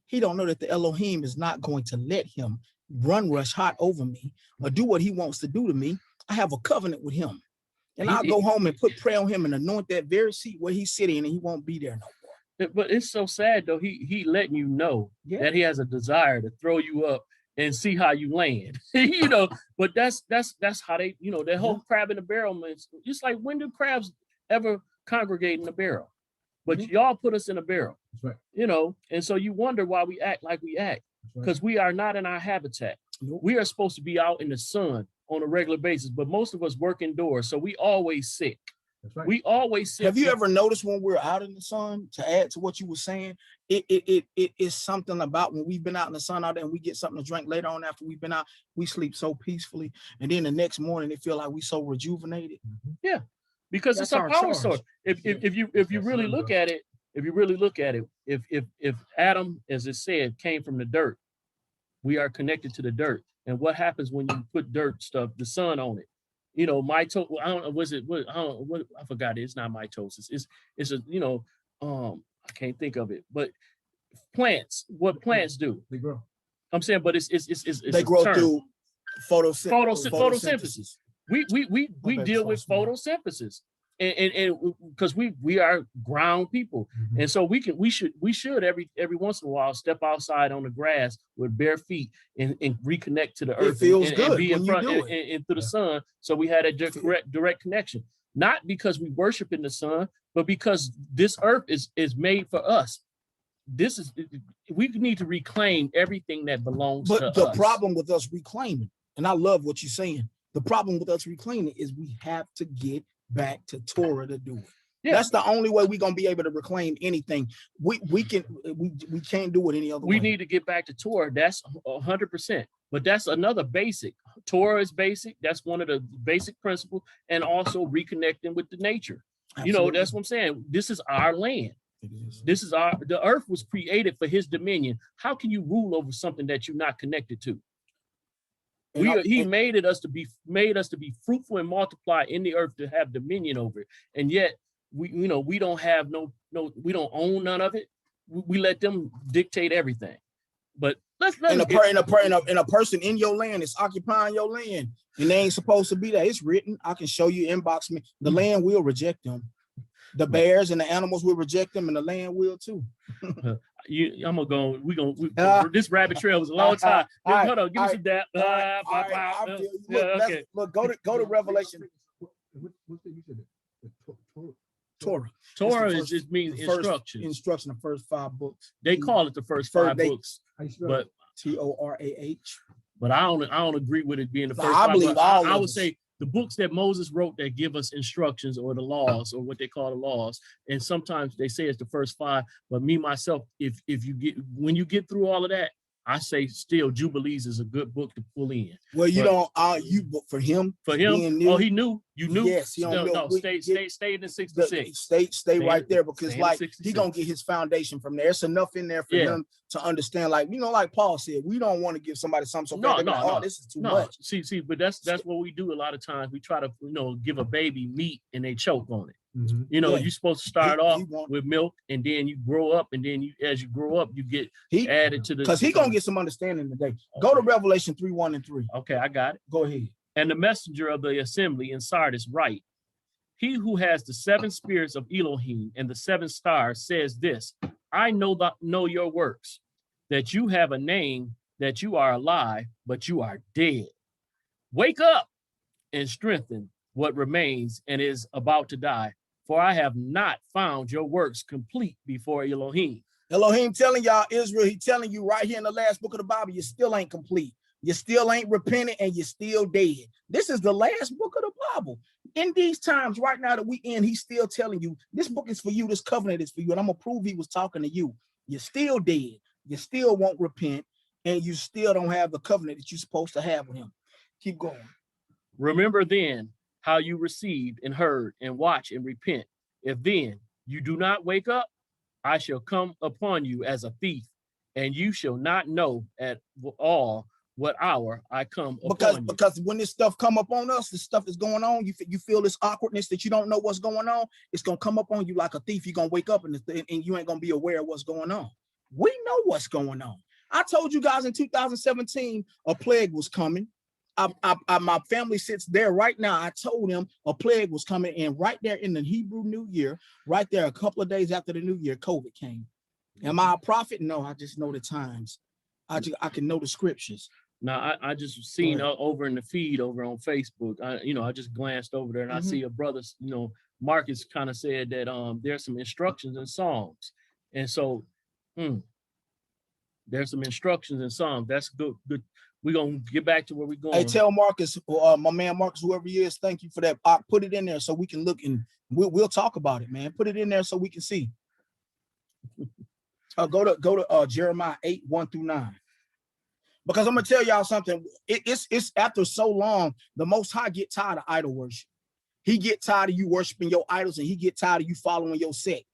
He don't know that the Elohim is not going to let him run rush hot over me or do what he wants to do to me. I have a covenant with him. And I'll go home and put prayer on him and anoint that very seat where he's sitting, and he won't be there no more. But it's so sad though. He letting you know that he has a desire to throw you up and see how you land. But that's how they, that whole crab in the barrel means. Just like, when do crabs ever congregate in a barrel? But y'all put us in a barrel. That's right. And so you wonder why we act like we act, because we are not in our habitat. We are supposed to be out in the sun on a regular basis, but most of us work indoors, so we always sick. That's right. We always sick. Have you ever noticed when we're out in the sun, to add to what you were saying, it is something about when we've been out in the sun out there and we get something to drink later on after we've been out, we sleep so peacefully, and then the next morning it feel like we so rejuvenated. Yeah, because That's it's a our power charge. source. If you really look at it, if Adam, as it said, came from the dirt, we are connected to the dirt. And what happens when you put dirt stuff, the sun on it? Mitosis. I don't know. Was it? What? I don't know. What? I forgot. It's not mitosis. It's a. I can't think of it. But plants. What plants do? They grow. I'm saying, but it's they grow through photosynthesis. We deal with photosynthesis, and because we are ground people, and so we should every once in a while step outside on the grass with bare feet and reconnect to the earth. It feels good and be in when front you do it. and through the sun. So we had a direct connection, not because we worship in the sun, but because this earth is made for us. We need to reclaim everything that belongs to us. But the problem with us reclaiming, and I love what you're saying, the problem with us reclaiming is we have to get back to Torah to do it. Yeah. That's the only way we're gonna be able to reclaim anything. We can't do it any other way. We need to get back to Torah. That's 100%. But that's another basic. Torah is basic. That's one of the basic principles, and also reconnecting with the nature. Absolutely. That's what I'm saying. This is our land. This is the earth was created for his dominion. How can you rule over something that you're not connected to? He made us to be fruitful and multiply in the earth, to have dominion over it. And yet we don't have we don't own none of it. We let them dictate everything. But a person in your land is occupying your land, and they ain't supposed to be there. It's written. I can show you, inbox me. The land will reject them. The bears and the animals will reject them, and the land will too. This rabbit trail was a long time. Hold on, give me some dap. Okay. Look, go to Revelation. Torah just means instruction. Instruction, the first 5 books. They call it the first 5 books, but Torah. But I don't agree with it being the first. I would say the books that Moses wrote that give us instructions, or the laws, or what they call the laws. And sometimes they say it's the first 5, but me, myself, when you get through all of that, I say still Jubilees is a good book to pull in. Well, for him. New, he knew. You knew. Yes, stay in the 66. Stay right there, because he gonna get his foundation from there. It's enough in there for him to understand. Like Paul said, we don't want to give somebody something so this is too much. See, but that's what we do a lot of times. We try to give a baby meat and they choke on it. You're supposed to start off with milk, and then you grow up, and then as you grow up, you get added to the. Because he's gonna get some understanding today. Okay. Go to Revelation 3:1-3. Okay, I got it. Go ahead. And the messenger of the assembly in Sardis write, he who has the 7 spirits of Elohim and the 7 stars says this: I know your works, that you have a name, that you are alive, but you are dead. Wake up and strengthen what remains and is about to die. For I have not found your works complete before Elohim. Elohim telling y'all, Israel, he telling you right here in the last book of the Bible, you still ain't complete. You still ain't repented and you're still dead. This is the last book of the Bible. In these times right now that we in, he's still telling you, this book is for you, this covenant is for you, and I'm going to prove he was talking to you. You're still dead. You still won't repent, and you still don't have the covenant that you're supposed to have with him. Keep going. Remember then how you received and heard, and watch and repent. If then you do not wake up, I shall come upon you as a thief, and you shall not know at all what hour I come upon you. Because when this stuff come up on us, this stuff is going on, you feel this awkwardness that you don't know what's going on, it's going to come up on you like a thief. You're going to wake up and you ain't going to be aware of what's going on. We know what's going on. I told you guys in 2017, a plague was coming. My family sits there right now. I told them a plague was coming, and right there in the Hebrew New Year, right there a couple of days after the New Year, COVID came. Am I a prophet? No, I just know the times. I can know the scriptures. Now, I just seen over in the feed over on Facebook, I just glanced over there and I see a brother, Marcus kind of said that there's some instructions in Psalms. And so there's some instructions in Psalms. That's good. We're going to get back to where we're going. Hey, tell Marcus, my man Marcus, whoever he is, thank you for that. I'll put it in there so we can look and we'll talk about it, man. Put it in there so we can see. Go to Jeremiah 8:1-9. Because I'm gonna tell y'all something. It's after so long, the Most High get tired of idol worship. He get tired of you worshiping your idols, and he get tired of you following your sect.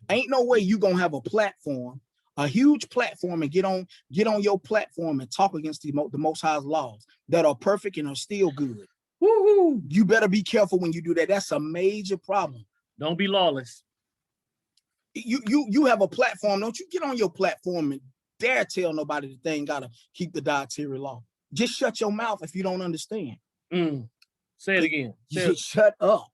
Ain't no way you gonna have a platform, a huge platform, and get on your platform and talk against the Most High's laws that are perfect and are still good. Woo-hoo. You better be careful when you do that. That's a major problem. Don't be lawless. You have a platform. Don't you get on your platform and dare tell nobody that they ain't gotta keep the dietary law. Just shut your mouth if you don't understand. Say it again. Shut up.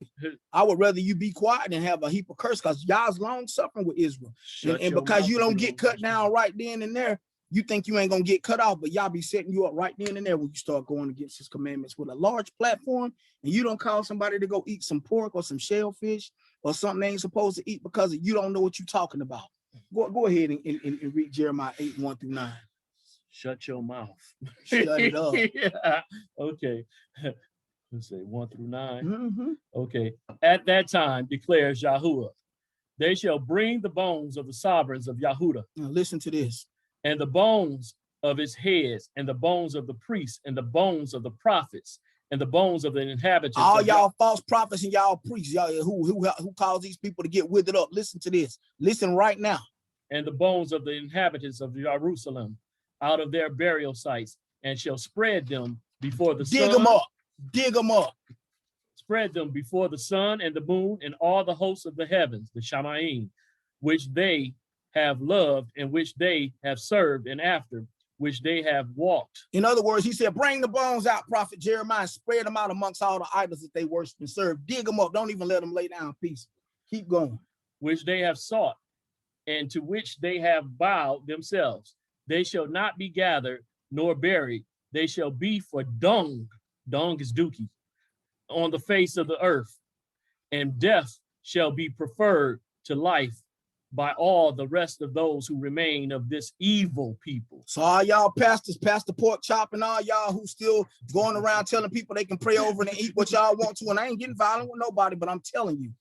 I would rather you be quiet than have a heap of curse, because y'all's long suffering with Israel. And because you don't get cut down right then and there, you think you ain't gonna get cut off, but y'all be setting you up right then and there when you start going against his commandments with a large platform, and you don't call somebody to go eat some pork or some shellfish or something they ain't supposed to eat because you don't know what you're talking about. Go ahead and read Jeremiah 8:1-9. Shut your mouth. Shut it up. Yeah. Okay. Let's say 1-9. Okay. At that time, declares Yahuwah, they shall bring the bones of the sovereigns of Yahudah. Now listen to this. And the bones of his heads, and the bones of the priests, and the bones of the prophets, and the bones of the inhabitants. All y'all false prophets and y'all priests, y'all who cause these people to get withered up. Listen to this. Listen right now. And the bones of the inhabitants of Jerusalem out of their burial sites, and shall spread them before the sun. Dig them up. Dig them up. Spread them before the sun and the moon and all the hosts of the heavens, the Shamayim, which they have loved and which they have served, and after which they have walked. In other words, he said, bring the bones out, prophet Jeremiah, spread them out amongst all the idols that they worship and serve. Dig them up. Don't even let them lay down peace. Keep going. Which they have sought, and to which they have bowed themselves. They shall not be gathered nor buried. They shall be for dung. Dung is dookie. On the face of the earth. And death shall be preferred to life by all the rest of those who remain of this evil people. So all y'all pastors, Pastor Pork Chop, and all y'all who still going around telling people they can pray over and eat what y'all want to, and I ain't getting violent with nobody, but I'm telling you,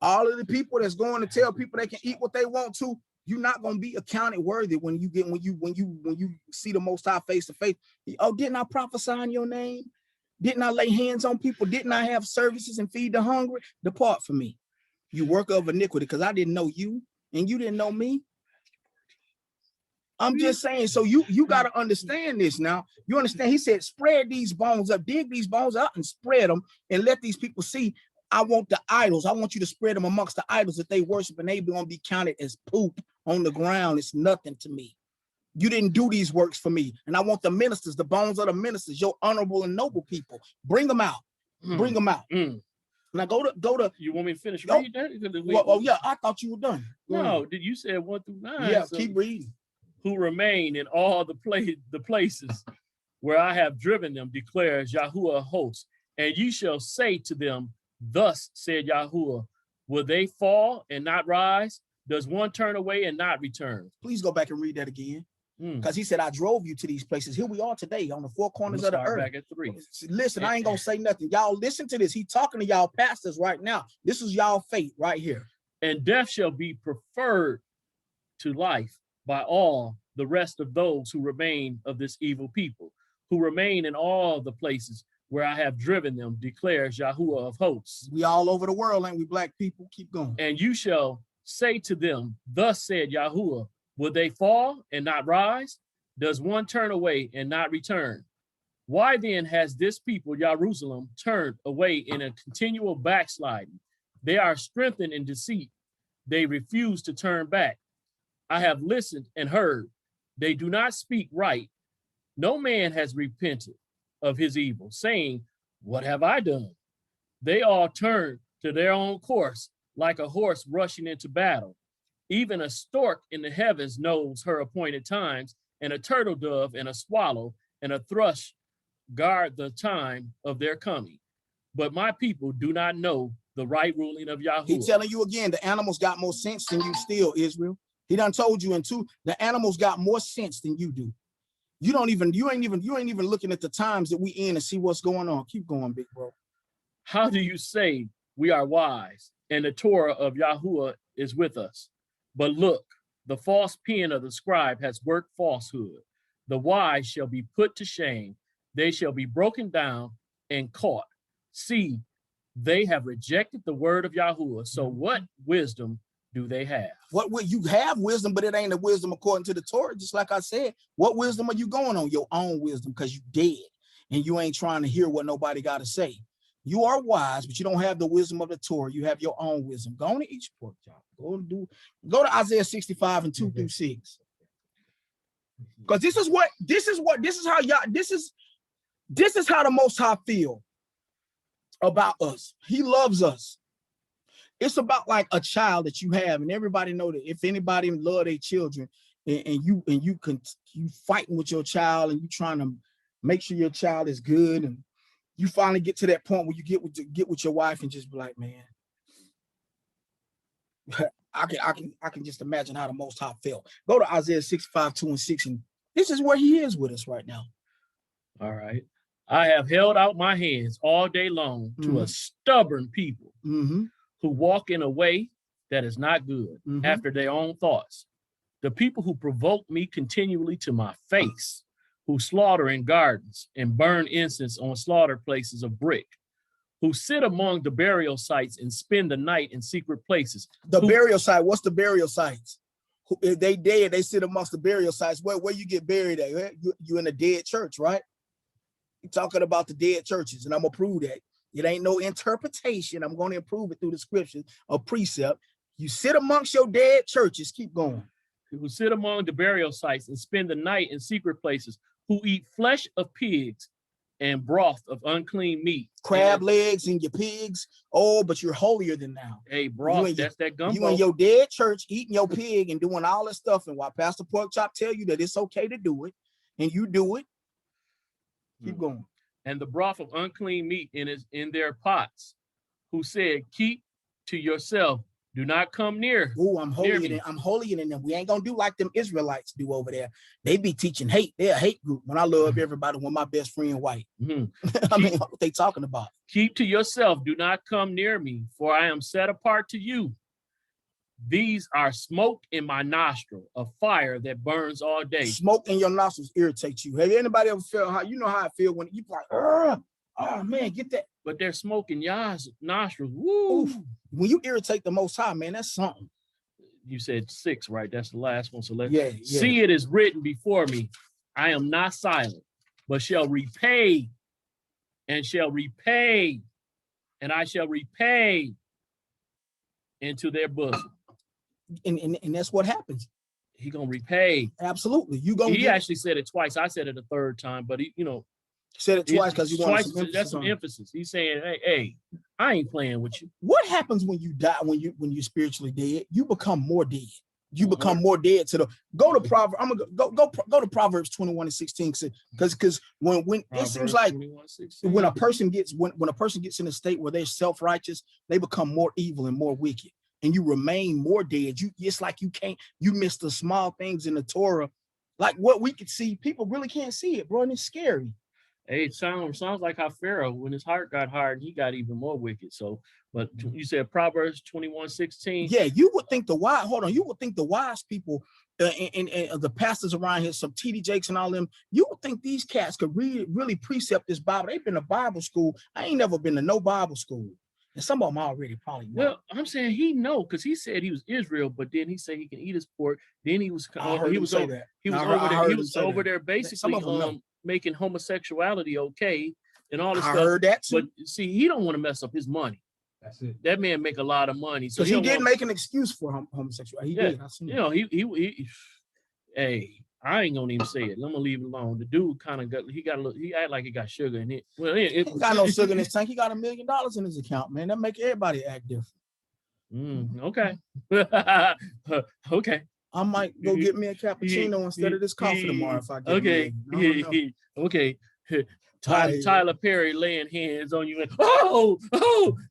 all of the people that's going to tell people they can eat what they want to, you're not going to be accounted worthy when you see the Most High face to face. Oh, didn't I prophesy in your name? Didn't I lay hands on people? Didn't I have services and feed the hungry? Depart from me, you worker of iniquity, because I didn't know you and you didn't know me. I'm just saying, so you got to understand this now. You understand? He said, spread these bones up, dig these bones up and spread them and let these people see. I want the idols. I want you to spread them amongst the idols that they worship, and they going to be counted as poop on the ground. It's nothing to me. You didn't do these works for me. And I want the ministers, the bones of the ministers, your honorable and noble people. Bring them out. Bring them out. Now go to. You want me to finish reading that? Well, yeah, I thought you were done. No, did you say 1-9? Yeah, so keep reading. Who remain in all the places where I have driven them, declares Yahuwah hosts. And you shall say to them, thus said Yahuwah, will they fall and not rise? Does one turn away and not return? Please go back and read that again. Because he said, I drove you to these places. Here we are today on the four corners of the earth. Back at 3. Listen, I ain't gonna say nothing. Y'all listen to this. He talking to y'all pastors right now. This is y'all fate right here. And death shall be preferred to life by all the rest of those who remain of this evil people, who remain in all the places where I have driven them, declares Yahuwah of hosts. We all over the world, ain't we, black people? Keep going. And you shall say to them, thus said Yahuwah, will they fall and not rise? Does one turn away and not return? Why then has this people, Jerusalem, turned away in a continual backsliding? They are strengthened in deceit. They refuse to turn back. I have listened and heard. They do not speak right. No man has repented of his evil, saying, what have I done? They all turn to their own course, like a horse rushing into battle. Even a stork in the heavens knows her appointed times, and a turtle dove and a swallow and a thrush guard the time of their coming. But my people do not know the right ruling of Yahuwah. He's telling you again, the animals got more sense than you still, Israel. He done told you in 2, the animals got more sense than you do. You ain't even looking at the times that we in and see what's going on. Keep going, big bro. How do you say we are wise and the Torah of Yahuwah is with us? But look, the false pen of the scribe has worked falsehood. The wise shall be put to shame. They shall be broken down and caught. See, they have rejected the word of Yahuwah. So what wisdom do they have? You have wisdom, but it ain't a wisdom according to the Torah. Just like I said, what wisdom are you going on? Your own wisdom, because you dead and you ain't trying to hear what nobody got to say. You are wise, but you don't have the wisdom of the Torah. You have your own wisdom. Go on to each pork chop. Go to Isaiah 65 and 2 through 6. Because this is how the Most High feel about us. He loves us. It's about like a child that you have, and everybody know that if anybody love their children, and you fighting with your child, and you trying to make sure your child is good, and you finally get to that point where you get with your wife and just be like, man, I can just imagine how the Most High felt. Go to Isaiah 65, 2 and 6, and this is where he is with us right now. All right. I have held out my hands all day long to a stubborn people who walk in a way that is not good after their own thoughts. The people who provoke me continually to my face, who slaughter in gardens and burn incense on slaughter places of brick, who sit among the burial sites and spend the night in secret places. Burial site, what's the burial sites? If they dead, they sit amongst the burial sites. Where you get buried at? You in a dead church, right? You're talking about the dead churches, and I'm gonna prove that. It ain't no interpretation. I'm going to prove it through the scriptures or precept. You sit amongst your dead churches. Keep going. Who sit among the burial sites and spend the night in secret places, who eat flesh of pigs and broth of unclean meat. Crab legs and your pigs. Oh, but you're holier than now. Hey, broth, that's that gumbo. You in your dead church eating your pig and doing all this stuff. And while Pastor Pork Chop tell you that it's okay to do it, and you do it, keep going. And the broth of unclean meat in their pots, who said, keep to yourself, do not come near. Oh, I'm holier than them. We ain't gonna do like them Israelites do over there. They be teaching hate. They're a hate group. When I love everybody, when my best friend white. I mean, what they talking about? Keep to yourself, do not come near me, for I am set apart to you. These are smoke in my nostril, a fire that burns all day. Smoke in your nostrils irritates you. Have anybody ever felt how I feel when you like, oh man, get that? But they're smoking y'all's nostrils. Woo. Oof. When you irritate the Most High, man, that's something. You said 6, right? That's the last one. So let's see it is written before me. I am not silent, but shall repay, and I shall repay into their bosom. And that's what happens. He gonna repay. Absolutely. He actually said it twice. I said it a third time, but he, said it twice because you wanted some emphasis. That's some emphasis. He's saying, hey, I ain't playing with you. What happens when you die, when you're spiritually dead? You become more dead. You become more dead to the go to Proverbs. I'm gonna go to Proverbs 21 and 16 because when it seems like when a person gets in a state where they're self-righteous, they become more evil and more wicked. And you remain more dead. It's like you missed the small things in the Torah Like what we could see, people really can't see it, bro, and it's scary. Hey, it sounds like how Pharaoh, when his heart got hard, he got even more wicked. So, but you said Proverbs 21:16. Yeah, you would think the wise, hold on, you would think the wise people and the pastors around here, some TD Jakes and all them, you would think these cats could really precept this Bible. They've been to Bible school. I ain't never been to no Bible school. And some of them already probably know. Well, I'm saying he know because he said he was Israel, but then he said he can eat his pork. Then he was over there basically making homosexuality okay and all this stuff. I heard that too. But see, he don't want to mess up his money. That's it. That man make a lot of money, so he did make an excuse for homosexuality. He did. I seen he. Hey, I ain't gonna even say it. I'm gonna leave it alone. The dude kind of he act like he got sugar in it. Well, he got no sugar in his tank. He got $1 million in his account, man. That make everybody act different. Okay. Okay. I might go get me a cappuccino instead of this coffee tomorrow if I get okay. Okay. Tyler Perry laying hands on you and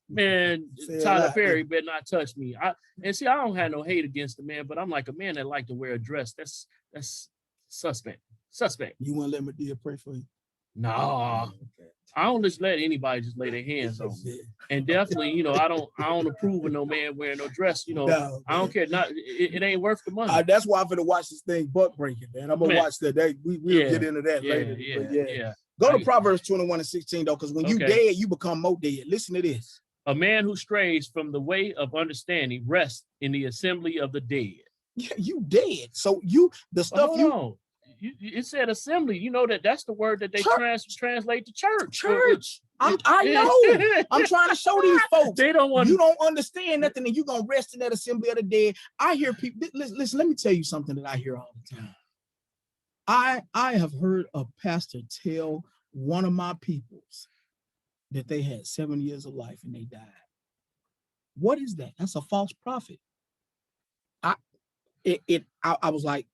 man, Tyler Perry better not touch me. I don't have no hate against the man, but I'm like a man that like to wear a dress. That's suspect. You want to let Medea pray for you? No. Okay. I don't just let anybody just lay their hands on me. And definitely, I don't approve of no man wearing no dress. No, I don't care. It ain't worth the money. That's why I'm gonna watch this thing, butt breaking, man. I'm gonna watch that. We'll get into that later. Yeah. Go to Proverbs 21:16 though, because when you dead, you become more dead. Listen to this. A man who strays from the way of understanding rests in the assembly of the dead. Yeah, you dead. So it said assembly. You know that's the word that they translate to church. Church. I know. I'm trying to show these folks. They don't want. You don't understand nothing, and you gonna rest in that assembly of the dead. I hear people. Listen. Let me tell you something that I hear all the time. I have heard a pastor tell one of my peoples that they had 7 years of life and they died. What is that? That's a false prophet. I was like,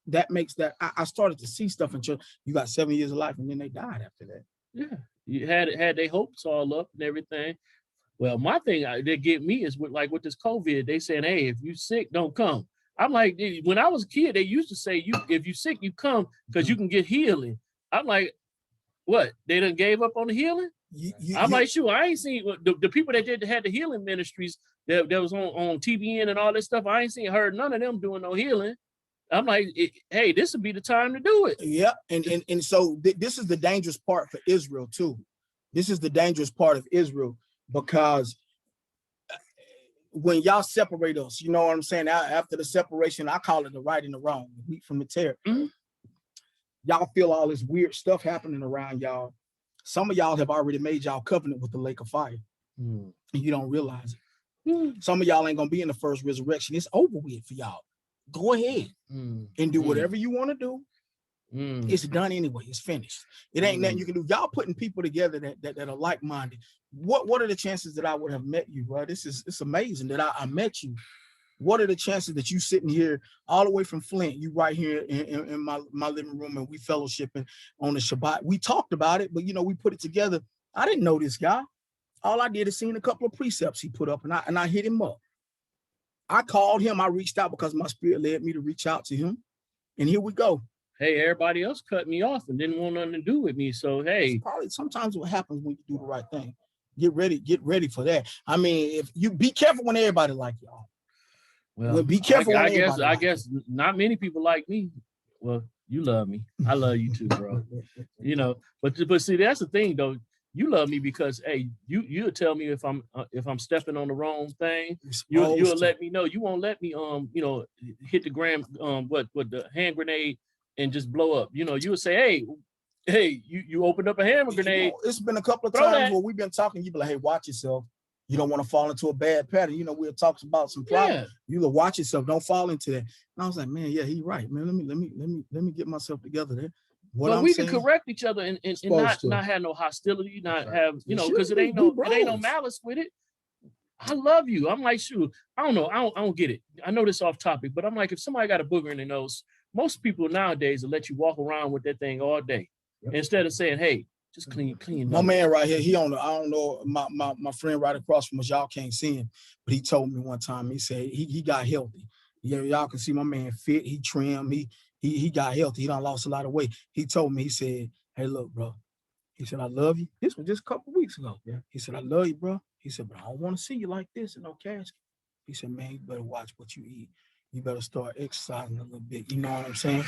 that makes that. I started to see stuff in church. You got 7 years of life and then they died after that. Yeah, you had their hopes all up and everything. Well, my thing that get me is with this COVID. They saying, hey, if you sick, don't come. I'm like, when I was a kid, they used to say, if you sick, you come because you can get healing. I'm like, what? They done gave up on the healing? I'm like, shoot, I ain't seen the people that had the healing ministries that was on TBN and all this stuff. I ain't heard none of them doing no healing. I'm like, hey, this would be the time to do it. Yeah, and so this is the dangerous part for Israel too. This is the dangerous part of Israel because when y'all separate us, you know what I'm saying? After the separation, I call it the right and the wrong, the wheat from the tare. Mm-hmm. Y'all feel all this weird stuff happening around y'all. Some of y'all have already made y'all covenant with the lake of fire, and you don't realize it. Some of y'all ain't gonna be in the first resurrection. It's over with for y'all. Go ahead and do whatever you want to do. It's done anyway. It's finished. It ain't nothing you can do. Y'all putting people together that are like-minded. What are the chances that I would have met you, bro? It's amazing that I met you. What are the chances that you sitting here all the way from Flint, you right here in my living room, and we fellowshipping on the Shabbat? We talked about it, but we put it together. I didn't know this guy. All I did is seen a couple of precepts he put up, and I hit him up. I called him. I reached out because my spirit led me to reach out to him, and here we go. Hey, everybody else cut me off and didn't want nothing to do with me. So hey, it's probably sometimes what happens when you do the right thing. Get ready for that. I mean, if you be careful when everybody like y'all. Well, be careful. I guess not many people like me. Well, you love me. I love you too, bro. But see, that's the thing though. You love me because hey, you'll tell me if I'm stepping on the wrong thing. You'll let me know. You won't let me hit the the hand grenade and just blow up. You'll say, hey, you opened up a hand grenade. It's been a couple of times where we've been talking. You be like, hey, watch yourself. You don't want to fall into a bad pattern. We'll talk about some problems. You will watch yourself. Don't fall into that. And I was like, man, yeah, he's right, man. Let me get myself together there. But we can correct each other and not have no hostility, not have, because it ain't no malice with it. I love you. I'm like, shoot, I don't know. I don't get it. I know this off topic, but I'm like, if somebody got a booger in their nose, most people nowadays will let you walk around with that thing all day instead of saying, hey, just clean. My man right here, I don't know, my friend right across from us, y'all can't see him, but he told me one time, he said he got healthy. Y'all can see my man fit, he trim, he he got healthy. He done lost a lot of weight. He told me, he said, hey, look, bro. He said, I love you. This was just a couple of weeks ago. Yeah. He said, I love you, bro. He said, but I don't want to see you like this in no casket. He said, man, you better watch what you eat. You better start exercising a little bit. You know what I'm saying?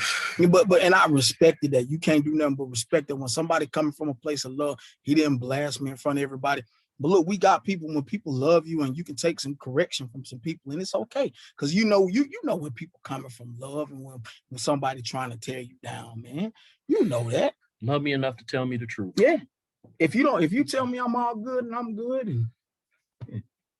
But and I respected that. You can't do nothing but respect that. When somebody coming from a place of love, he didn't blast me in front of everybody. But look, we got people, when people love you and you can take some correction from some people, and it's okay. Because you know when people coming from love and when somebody trying to tear you down, man. You know that. Love me enough to tell me the truth. Yeah. If you tell me I'm all good and I'm good, and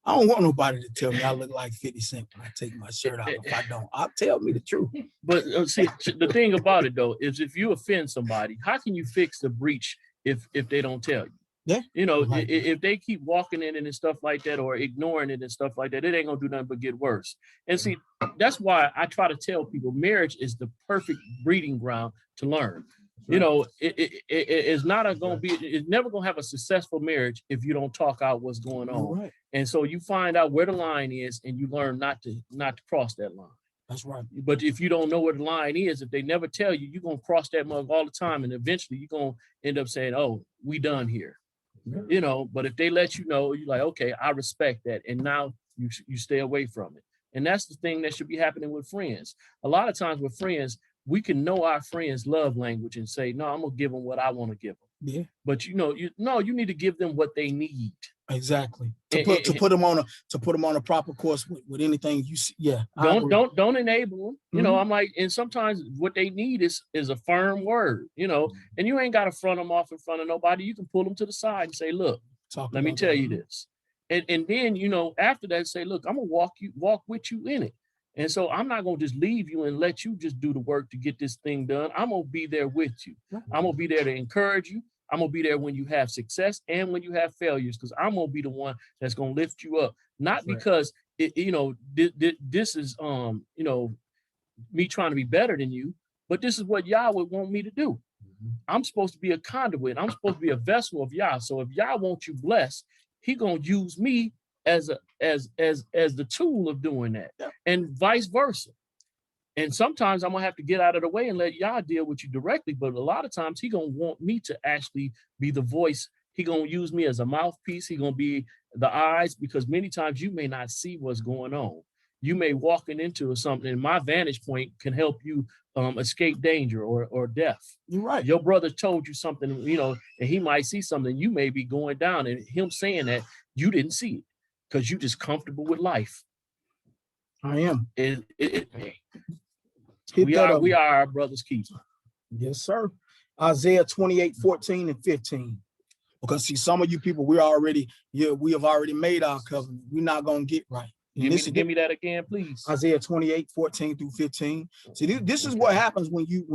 I don't want nobody to tell me I look like 50 Cent when I take my shirt out. If I don't, I'll tell me the truth. But see, the thing about it though is if you offend somebody, how can you fix the breach if they don't tell you? Yeah. You know, Right. if they keep walking in it and stuff like that, or ignoring it and stuff like that, it ain't gonna do nothing but get worse. And see, that's why I try to tell people marriage is the perfect breeding ground to learn. You know, it's not it's never gonna have a successful marriage if you don't talk out what's going on. Right. And so you find out where the line is and you learn not to cross that line. That's right. But if you don't know where the line is, if they never tell you, you're gonna cross that mug all the time, and eventually you're gonna end up saying, oh, we done here. Yeah. You know, but if they let you know, you're like, okay, I respect that. And now you stay away from it. And that's the thing that should be happening with friends. A lot of times with friends, we can know our friends' love language and say, no, I'm gonna give them what I want to give them. Yeah. But you need to give them what they need. Exactly. To put them on a proper course with anything you see. Yeah. Don't enable them. You know, Mhm. I'm like, and sometimes what they need is a firm word, you know, and you ain't got to front them off in front of nobody. You can pull them to the side and say, look, let me tell you this. And then, you know, after that, say, look, I'm gonna walk with you in it. And so I'm not gonna just leave you and let you just do the work to get this thing done. I'm gonna be there with you. I'm gonna be there to encourage you. I'm gonna be there when you have success and when you have failures, because I'm gonna be the one that's gonna lift you up. Not because this is you know, me trying to be better than you, but this is what Yah would want me to do. I'm supposed to be a conduit. I'm supposed to be a vessel of Yah. So if Yah wants you blessed, He gonna use me as the tool of doing that, and vice versa. And sometimes I'm gonna have to get out of the way and let Yah deal with you directly. But a lot of times He gonna want me to actually be the voice. He gonna use me as a mouthpiece. He gonna be the eyes, because many times you may not see what's going on. You may walking into something, and my vantage point can help you escape danger or death. You're right. Your brother told you something, you know, and he might see something. You may be going down, and him saying that you didn't see it because you're just comfortable with life. I am. We are our brother's keeper. Yes, sir. Isaiah 28:14-15. Because see, some of you people, we have already made our covenant. We're not gonna get right. Give me that again, please. Isaiah 28:14-15. See, this is what happens when you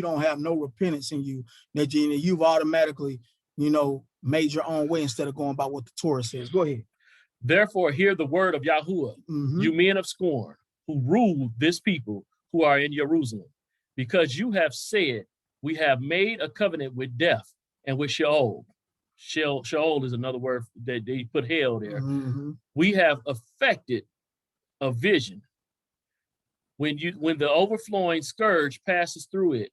don't have no repentance in you, that you've automatically, you know, made your own way instead of going by what the Torah says. Go ahead. Therefore, hear the word of Yahuwah, you men of scorn, who rule this people who are in Jerusalem, because you have said, we have made a covenant with death and with Sheol. Sheol is another word that they put hell there. We have affected a vision. When the overflowing scourge passes through it,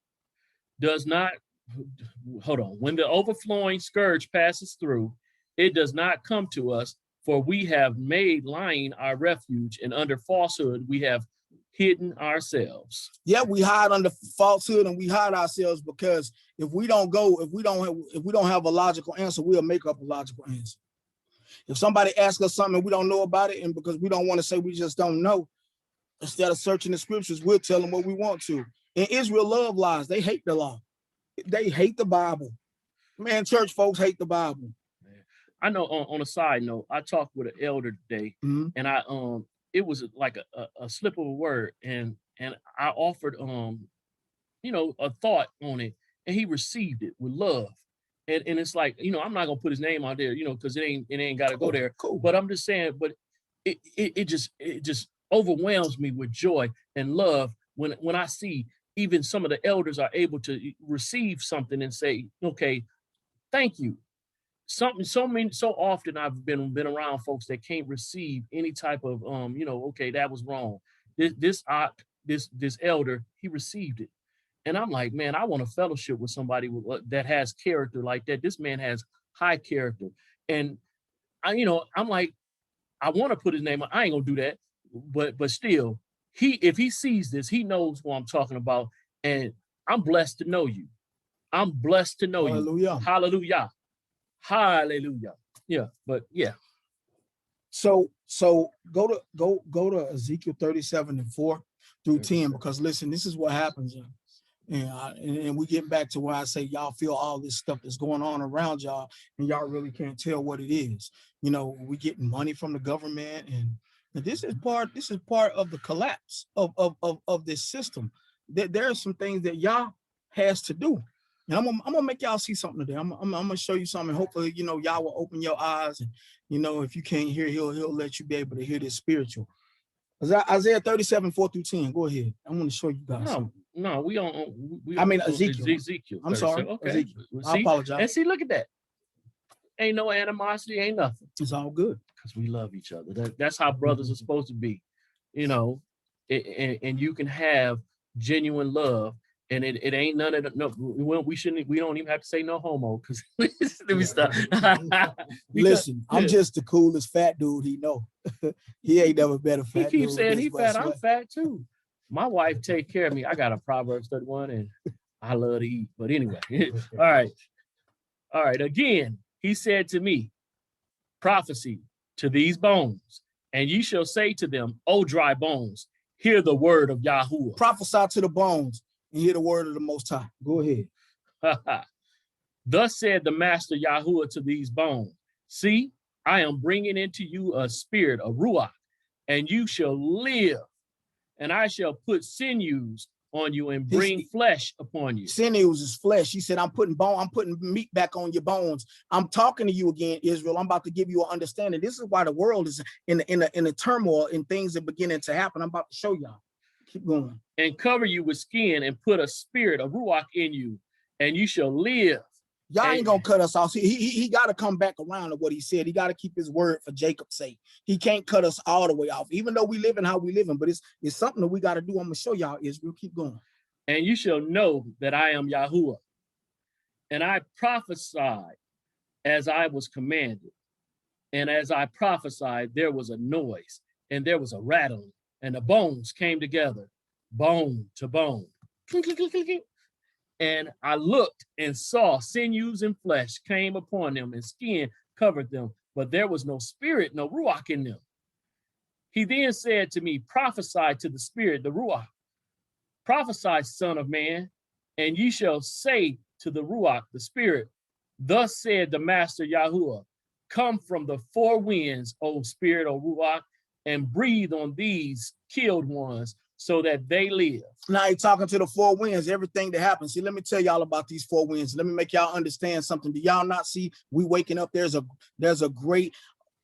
when the overflowing scourge passes through, it does not come to us, for we have made lying our refuge, and under falsehood we have hidden ourselves. Yeah, we hide under falsehood, and we hide ourselves because if we don't have a logical answer, we'll make up a logical answer. If somebody asks us something and we don't know about it, and because we don't want to say we just don't know, instead of searching the scriptures, we'll tell them what we want to. And Israel love lies. They hate the law. They hate the Bible. Man, church folks hate the Bible. I know. On a side note, I talked with an elder today, and I it was like a slip of a word, and I offered you know, a thought on it, and he received it with love. And it's like, you know, I'm not gonna put his name out there, you know, because it ain't gotta go there. Cool. But I'm just saying, but it just overwhelms me with joy and love when I see even some of the elders are able to receive something and say, okay, thank you. So often I've been around folks that can't receive any type of you know, okay, that was wrong. This elder, he received it. And I'm like, man, I want to fellowship with somebody that has character like that. This man has high character. And I'm like, I want to put his name on. I ain't gonna do that. But still, if he sees this, he knows who I'm talking about. And I'm blessed to know you. I'm blessed to know Hallelujah. you. Hallelujah. Hallelujah. Yeah, but yeah. So go to Ezekiel 37:4-10, because listen, this is what happens. And we get back to where I say y'all feel all this stuff that's going on around y'all, and y'all really can't tell what it is. We getting money from the government, and this is part of the collapse of this system. There are some things that y'all has to do. And I'm gonna make y'all see something today. I'm gonna show you something. Hopefully, y'all will open your eyes, and if you can't hear, he'll let you be able to hear this spiritual. Isaiah 37:4-10. Go ahead. I want to show you guys. No, we don't. I mean Ezekiel. Ezekiel. I'm sorry. Okay. Ezekiel. See, I apologize. And see, look at that. Ain't no animosity, ain't nothing. It's all good. Because we love each other. That's how brothers are supposed to be. And you can have genuine love. And it ain't none of the, no, we don't even have to say no homo, because let me stop. Listen, I'm just the coolest fat dude he know. He ain't never been a fat dude. He keeps saying he fat. I'm fat too. My wife take care of me. I got a Proverbs 31 and I love to eat. But anyway, all right. Again, he said to me, prophecy to these bones, and ye shall say to them, O dry bones, hear the word of Yahuwah. Prophesy to the bones and hear the word of the Most High. Go ahead. Thus said the Master Yahuwah to these bones, see, I am bringing into you a spirit of Ruach, and you shall live, and I shall put sinews on you and bring flesh upon you. Sinews is flesh. He said, I'm putting meat back on your bones. I'm talking to you again, Israel. I'm about to give you an understanding. This is why the world is in a turmoil and things are beginning to happen. I'm about to show y'all. Keep going. And cover you with skin and put a spirit of Ruach in you, and you shall live. Y'all ain't gonna cut us off. He got to come back around to what he said. He got to keep his word for Jacob's sake. He can't cut us all the way off, even though we live in how we live in. But it's something that we got to do. I'm gonna show y'all, Israel. Keep going. And you shall know that I am Yahuwah. And I prophesied as I was commanded. And as I prophesied, there was a noise and there was a rattling, and the bones came together, bone to bone. Clink, clink, clink, clink. And I looked and saw sinews and flesh came upon them, and skin covered them, but there was no spirit, no Ruach in them. He then said to me, prophesy to the spirit, the Ruach. Prophesy, son of man, and ye shall say to the Ruach, the spirit, thus said the Master Yahuwah, come from the four winds, O spirit, O Ruach, and breathe on these killed ones so that they live. Now he's talking to the four winds, everything that happens. See, let me tell y'all about these four winds. Let me make y'all understand something. Do y'all not see we waking up? There's a great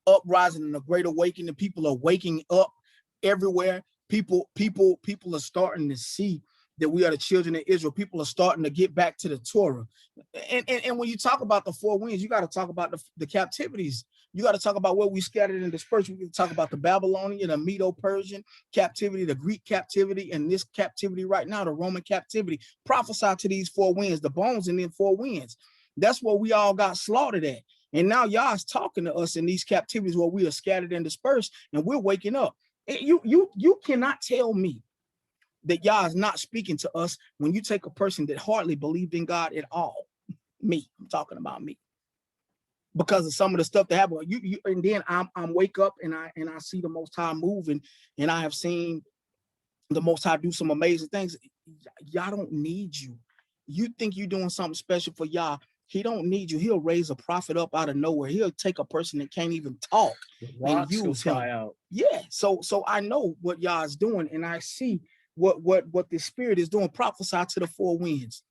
uprising and a great awakening. People are waking up everywhere. People are starting to see that we are the children of Israel. People are starting to get back to the Torah. And when you talk about the four winds, you got to talk about the captivities. You got to talk about where we scattered and dispersed. We can talk about the Babylonian, the Medo-Persian captivity, the Greek captivity, and this captivity right now, the Roman captivity. Prophesy to these four winds, the bones in them four winds. That's where we all got slaughtered at. And now y'all's talking to us in these captivities where we are scattered and dispersed, and we're waking up. You cannot tell me that y'all is not speaking to us when you take a person that hardly believed in God at all. Me, I'm talking about me. Because of some of the stuff that happened, and then I'm wake up and I see the Most High moving, and I have seen the Most High do some amazing things. Y'all don't need you. You think you're doing something special for y'all. He don't need you. He'll raise a prophet up out of nowhere. He'll take a person that can't even talk and use him. Out. Yeah. So I know what y'all is doing, and I see what the Spirit is doing. Prophesy to the four winds.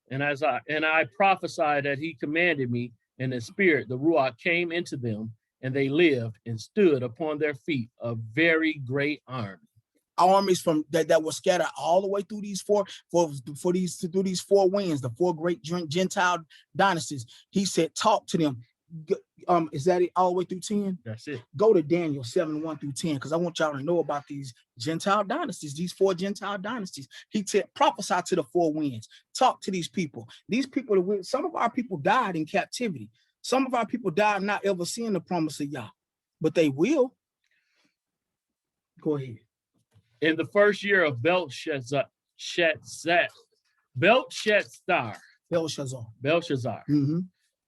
And I prophesied that he commanded me, and the Spirit, the Ruach, came into them, and they lived and stood upon their feet, a very great army. Armies from that were scattered all the way through these four winds, the four great Gentile dynasties. He said, talk to them. Is that it all the way through 10? That's it. Go to Daniel 7, 1 through 10, because I want y'all to know about these Gentile dynasties, these 4 Gentile dynasties. He prophesied to the 4 winds, talk to these people. These people, some of our people died in captivity. Some of our people died not ever seeing the promise of Yah, but they will. Go ahead. In the first year of Belshazzar,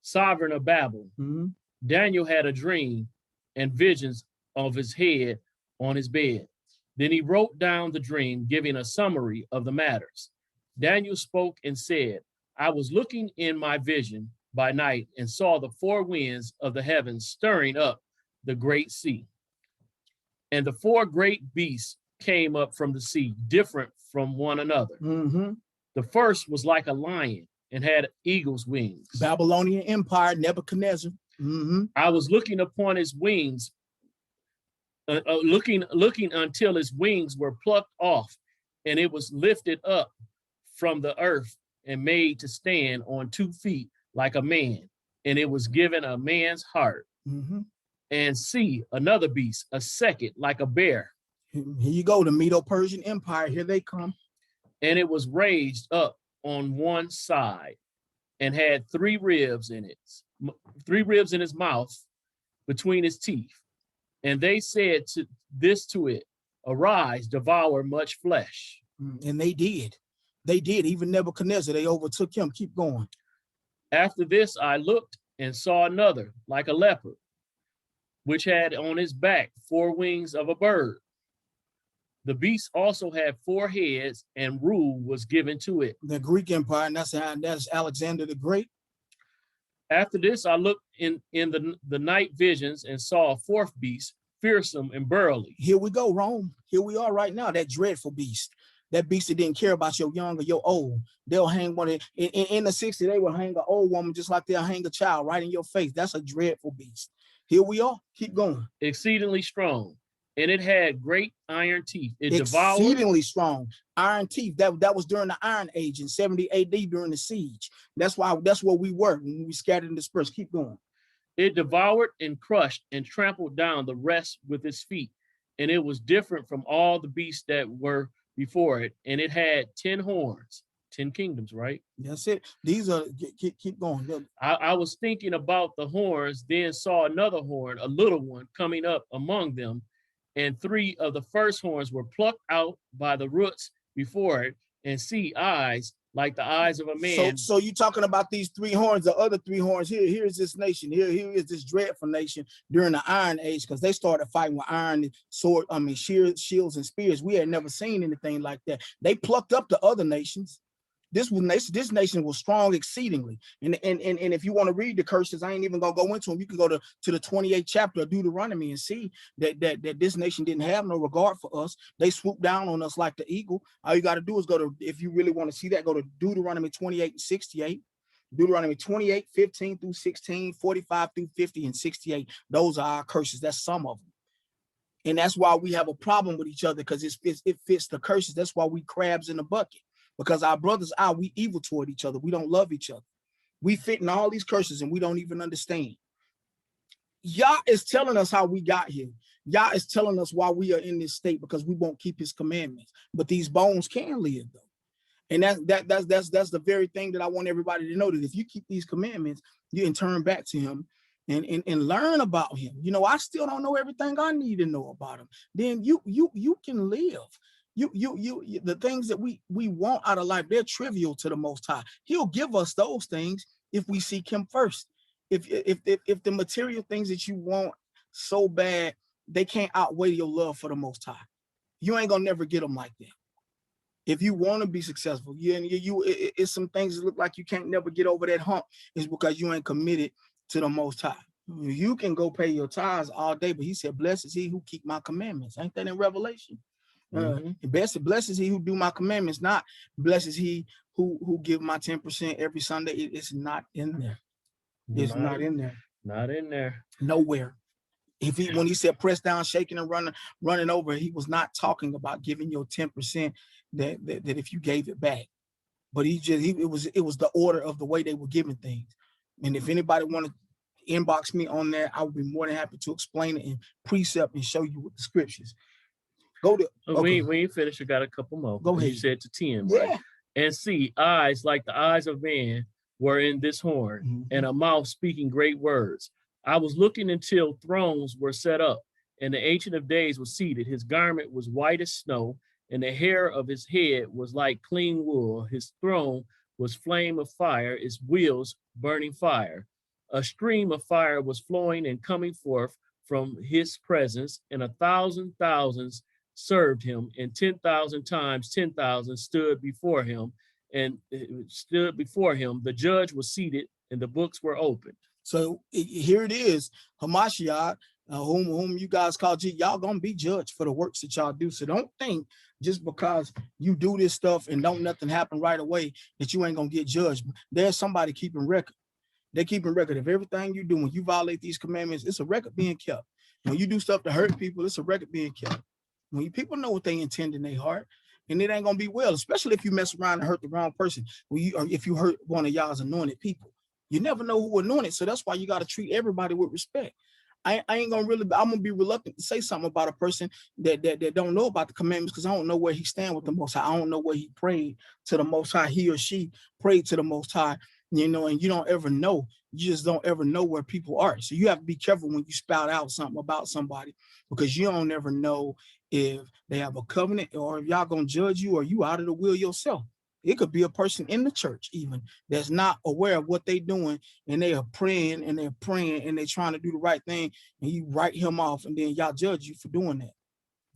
sovereign of Babel, Daniel had a dream and visions of his head on his bed. Then he wrote down the dream, giving a summary of the matters. Daniel spoke and said, I was looking in my vision by night and saw the 4 winds of the heavens stirring up the great sea. And the 4 great beasts came up from the sea, different from one another. The first was like a lion and had eagle's wings. Babylonian Empire, Nebuchadnezzar. I was looking upon his wings, looking until his wings were plucked off, and it was lifted up from the earth and made to stand on 2 feet like a man, and it was given a man's heart. And see, another beast, a second like a bear. Here you go, the Medo-Persian Empire. Here they come. And it was raised up on one side and had 3 ribs in it, 3 ribs in his mouth between his teeth. And they said to it, arise, devour much flesh. And they did. They did. Even Nebuchadnezzar, they overtook him. Keep going. After this, I looked and saw another like a leopard, which had on his back 4 wings of a bird. The beast also had 4 heads, and rule was given to it. The Greek Empire, and that's Alexander the Great. After this, I looked in the night visions and saw a 4th beast, fearsome and burly. Here we go, Rome. Here we are right now, that dreadful beast. That beast that didn't care about your young or your old. They'll hang one in the 60s, they will hang an old woman just like they'll hang a child right in your face. That's a dreadful beast. Here we are. Keep going. Exceedingly strong. And it had great iron teeth. It devoured. Exceedingly strong iron teeth. That was during the Iron Age in 70 AD during the siege. That's where we were when we scattered and dispersed. Keep going. It devoured and crushed and trampled down the rest with its feet. And it was different from all the beasts that were before it. And it had 10 horns, 10 kingdoms, right? That's it. These are, keep going. I was thinking about the horns, then saw another horn, a little one, coming up among them. And 3 of the first horns were plucked out by the roots before it, and see eyes like the eyes of a man. So you're talking about these 3 horns, the other 3 horns. Here's this nation. Here is this dreadful nation during the Iron Age, because they started fighting with iron sword, shields and spears. We had never seen anything like that. They plucked up the other nations. This nation was strong exceedingly. And if you want to read the curses, I ain't even gonna go into them. You can go to the 28th chapter of Deuteronomy and see that this nation didn't have no regard for us. They swooped down on us like the eagle. All you got to do is go to, if you really want to see that, go to Deuteronomy 28 and 68. Deuteronomy 28, 15 through 16, 45 through 50, and 68. Those are our curses. That's some of them. And that's why we have a problem with each other, because it fits the curses. That's why we crabs in the bucket. Because our brothers we evil toward each other. We don't love each other. We fit in all these curses and we don't even understand. Yah is telling us how we got here. Yah is telling us why we are in this state, because we won't keep his commandments. But these bones can live though. And that's the very thing that I want everybody to know, that if you keep these commandments, you can turn back to him and learn about him. You know, I still don't know everything I need to know about him. Then you can live. The things that we want out of life, they're trivial to the Most High. He'll give us those things if we seek him first. If the material things that you want so bad, they can't outweigh your love for the Most High, you ain't gonna never get them like that. If you want to be successful, it's some things that look like you can't never get over that hump, is because you ain't committed to the Most High. You can go pay your tithes all day, but he said, blessed is he who keep my commandments. Ain't that in Revelation? Blessed is he who do my commandments, not blessed is he who give my 10% every Sunday. It's not in there. It's not in there. Not in there. Nowhere. When he said press down, shaking and running over, he was not talking about giving your 10% that if you gave it back. But it was the order of the way they were giving things. And if anybody wanted, inbox me on that. I would be more than happy to explain it in precept and show you with the scriptures. Go to okay. When you finish, you got a couple more. Go ahead. You said to 10, Yeah. right? And see, eyes like the eyes of man were in this horn, and a mouth speaking great words. I was looking until thrones were set up, and the Ancient of Days was seated. His garment was white as snow, and the hair of his head was like clean wool. His throne was flame of fire, its wheels burning fire. A stream of fire was flowing and coming forth from his presence, and 1,000 thousands served him, and 10,000 times 10,000 stood before him, and the judge was seated, and the books were opened. So here it is, Hamashiach, whom you guys call Jesus, y'all gonna be judged for the works that y'all do. So don't think just because you do this stuff and don't nothing happen right away that you ain't gonna get judged. There's somebody keeping record. They're keeping record of everything you do. When you violate these commandments, it's a record being kept. When you do stuff to hurt people, it's a record being kept. When people know what they intend in their heart, and it ain't gonna be well, especially if you mess around and hurt the wrong person, or if you hurt one of y'all's anointed people. You never know who anointed, so that's why you got to treat everybody with respect. I ain't gonna I'm gonna be reluctant to say something about a person that don't know about the commandments, because I don't know where he stand with the Most High. I don't know where he prayed to the Most High. He or she prayed to the Most High, you know, and you don't ever know. You just don't ever know where people are. So you have to be careful when you spout out something about somebody, because you don't ever know if they have a covenant or if y'all gonna judge you or you out of the will yourself. It could be a person in the church even that's not aware of what they're doing, and they are praying and they're trying to do the right thing, and you write him off, and then y'all judge you for doing that.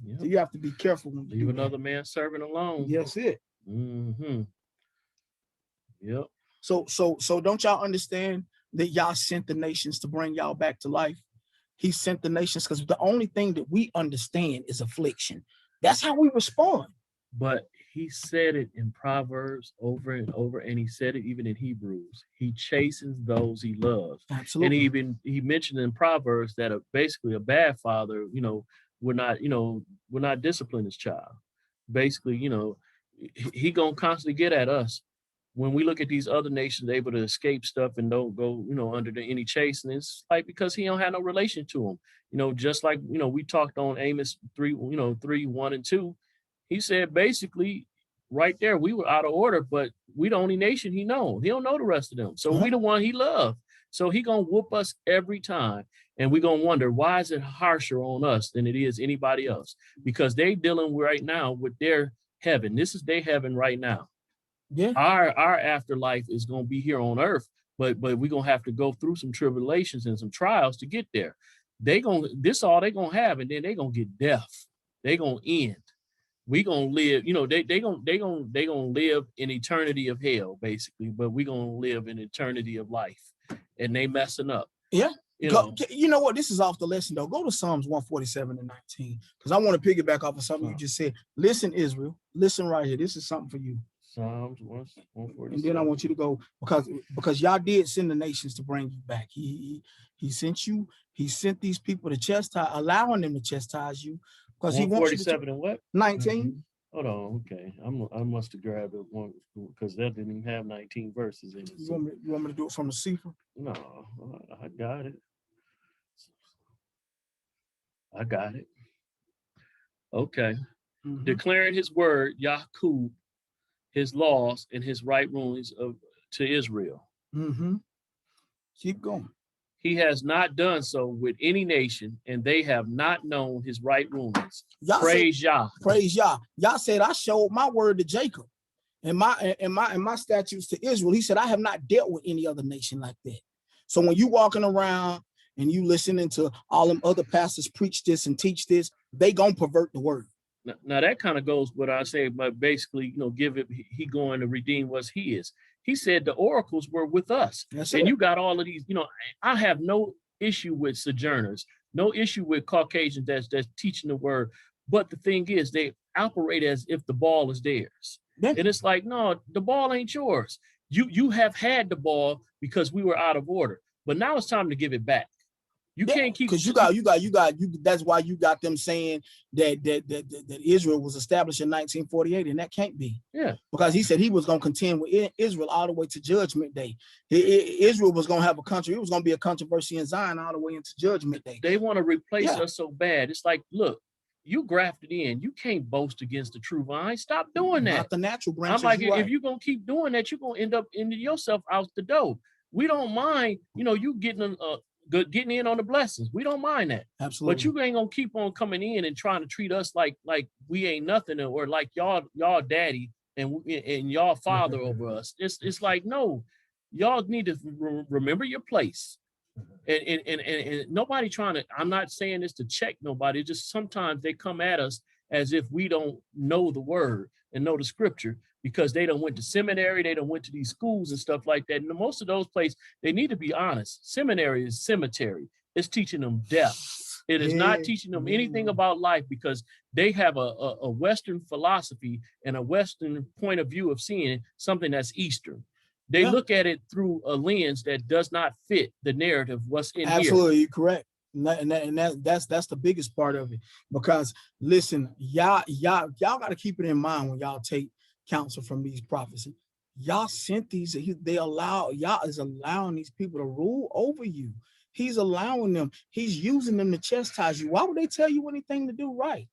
Yep. So you have to be careful when you leave another man serving alone. Yes, it. Yep. So don't y'all understand that y'all sent the nations to bring y'all back to life? He sent the nations because the only thing that we understand is affliction. That's how we respond. But he said it in Proverbs over and over, and he said it even in Hebrews. He chastens those he loves. Absolutely. And he mentioned in Proverbs that basically a bad father, would not discipline his child. Basically, he gonna constantly get at us. When we look at these other nations able to escape stuff and don't go, under any chastening, it's like because he don't have no relation to them. Just like, we talked on Amos 3, 3:1 and 2. He said basically right there, we were out of order, but we the only nation he knows. He don't know the rest of them. So we the one he loved. So he gonna whoop us every time. And we gonna wonder, why is it harsher on us than it is anybody else? Because they dealing right now with their heaven. This is their heaven right now. Yeah. Our afterlife is gonna be here on earth, but we're gonna have to go through some tribulations and some trials to get there. This all they gonna have, and then they gonna get death. They gonna end. We gonna live, they gonna live in eternity of hell, basically, but we gonna live in eternity of life, and they messing up. Yeah. You know what? This is off the lesson though. Go to Psalms 147 and 19, because I want to piggyback off of something you just said. Listen, Israel. Listen right here. This is something for you. Psalms 147. And then I want you to go, because y'all did send the nations to bring you back. He sent you. He sent these people to chastise, allowing them to chastise you. Because he wants you to 147 and what? 19. Hold on, okay. I must have grabbed it one because that didn't even have 19 verses in it. You want me to do it from the Sefer? No, I got it. I got it. Okay. Declaring his word, Yahkub, his laws and his right rulings to Israel. Keep going. He has not done so with any nation, and they have not known his right rulings. Praise Yah. Praise Yah. Yah said, I showed my word to Jacob and my statutes to Israel. He said, I have not dealt with any other nation like that. So when you walking around and you listening to all them other pastors preach this and teach this, they gonna pervert the word. Now that kind of goes what I say, but basically, give it, he going to redeem what he is. He said the oracles were with us. And you got all of these, I have no issue with sojourners, no issue with Caucasians that's teaching the word. But the thing is, they operate as if the ball is theirs. Yeah. And it's like, no, the ball ain't yours. You have had the ball because we were out of order, but now it's time to give it back. You can't keep because you that's why you got them saying that Israel was established in 1948, and that can't be. Yeah. Because he said he was going to contend with Israel all the way to Judgment Day. Israel was going to have a country. It was going to be a controversy in Zion all the way into Judgment Day. They want to replace us so bad. It's like, look, you grafted in. You can't boast against the true vine. Stop doing that. Not the natural branches. I'm like, if you're going to keep doing that, you're going to end up ending yourself out the door. We don't mind, you getting getting in on the blessings. We don't mind that. Absolutely. But you ain't gonna keep on coming in and trying to treat us like we ain't nothing, or like y'all daddy and y'all father over us. It's like, no, y'all need to remember your place. And nobody trying to, I'm not saying this to check nobody, just sometimes they come at us as if we don't know the word and know the scripture, because they done went to seminary, they done went to these schools and stuff like that. And most of those places, they need to be honest. Seminary is cemetery. It's teaching them death. It is not teaching them anything about life, because they have a Western philosophy and a Western point of view of seeing something that's Eastern. They look at it through a lens that does not fit the narrative what's in here. Absolutely correct. And that's the biggest part of it. Because listen, y'all got to keep it in mind when y'all take counsel from these prophecies. Y'all sent these, y'all is allowing these people to rule over you. He's allowing them, he's using them to chastise you. Why would they tell you anything to do right?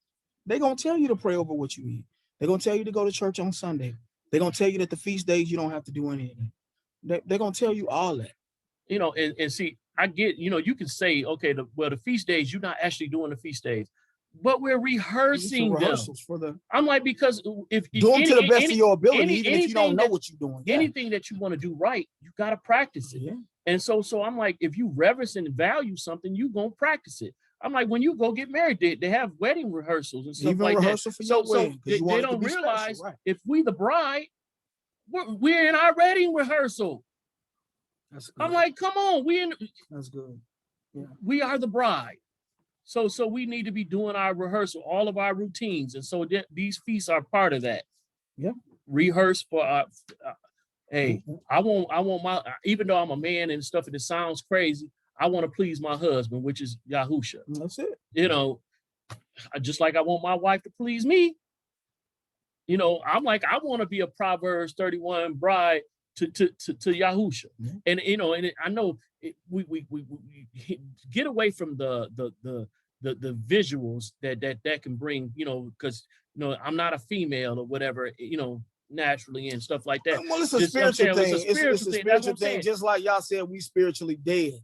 They're gonna tell you to pray over what you eat. They're gonna tell you to go to church on Sunday. They're gonna tell you that the feast days you don't have to do anything. They're gonna tell you all that. And see, I get, you can say, okay, the feast days, you're not actually doing the feast days, but we're rehearsing rehearsals them. for the. I'm like, because if do them to the best of your ability, even if you don't know what you're doing. Anything that you want to do right, you got to practice it. Yeah. And so I'm like, if you reverence and value something, you gonna practice it. I'm like, when you go get married, they have wedding rehearsals and stuff even like rehearsal that. For your wedding, they don't realize special, right? If we the bride, we're in our wedding rehearsal. That's good. I'm like, come on, That's good. Yeah. We are the bride. So we need to be doing our rehearsal, all of our routines. And so these feasts are part of that. Yeah. Rehearse for hey, I want my, even though I'm a man and stuff, and it sounds crazy, I want to please my husband, which is Yahusha. That's it. Just like I want my wife to please me. I'm like, I want to be a Proverbs 31 bride to Yahusha. Mm-hmm. And I know we get away from the visuals that can bring, because I'm not a female or whatever, naturally and stuff like that. Well, it's a spiritual thing. It's a spiritual thing. Just like y'all said, we spiritually dead.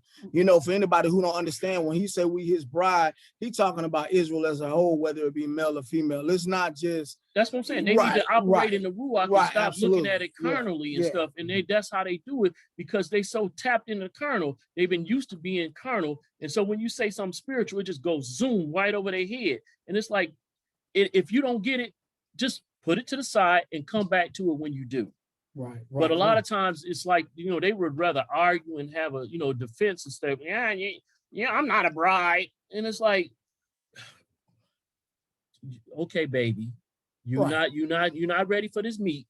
For anybody who don't understand, when he said we his bride, he talking about Israel as a whole, whether it be male or female. It's not just. That's what I'm saying. They need to operate in the Ruach and stop looking at it carnally and stuff. And that's how they do it, because they so tapped in the carnal. They've been used to being carnal. And so when you say something spiritual, it just goes zoom right over their head. And it's like, if you don't get it, just put it to the side and come back to it when you do. Right. But a lot of times it's like, they would rather argue and have a, defense and stuff. Yeah, I'm not a bride. And it's like, okay, baby, you're not ready for this meat.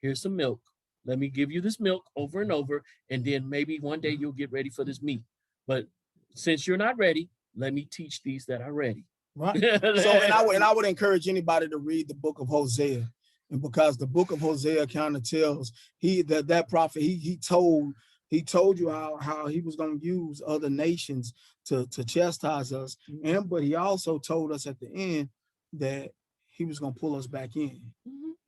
Here's some milk. Let me give you this milk over and over. And then maybe one day you'll get ready for this meat. But since you're not ready, let me teach these that are ready. Right. So, and I would encourage anybody to read the book of Hosea, and because the book of Hosea kind of tells that prophet, he told you how he was going to use other nations to chastise us, but he also told us at the end that he was going to pull us back in,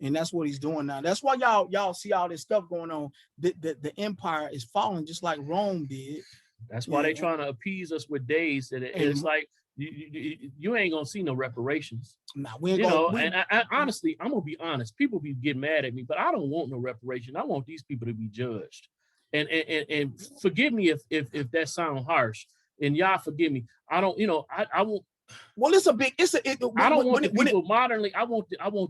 and that's what he's doing now. That's why y'all see all this stuff going on. The empire is falling just like Rome did. That's why they're trying to appease us with days that it's like. You ain't gonna see no reparations. Nah, and I honestly, I'm gonna be honest. People be getting mad at me, but I don't want no reparation. I want these people to be judged. And forgive me if that sounds harsh. And y'all forgive me. I don't, I won't. Well, it's a big. I don't want the people modernly. I want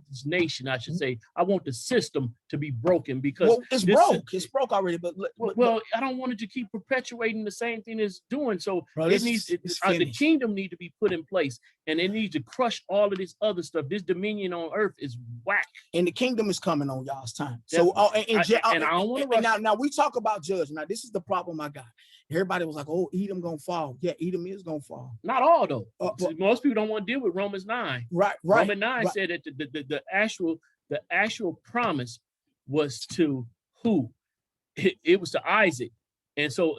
this nation. I should say. I want the system to be broken because well, it's broke. It's broke already. But I don't want it to keep perpetuating the same thing it's doing. So bro, the kingdom need to be put in place, and it needs to crush all of this other stuff. This dominion on earth is whack, and the kingdom is coming on y'all's time. So I don't want to rush. Now we talk about judge. Now this is the problem I got. Everybody was like, "Oh, Edom gonna fall." Yeah, Edom is gonna fall. Not all though. Most people don't want to deal with Romans 9. Right. Romans 9 said that the actual promise was to who? It was to Isaac, and so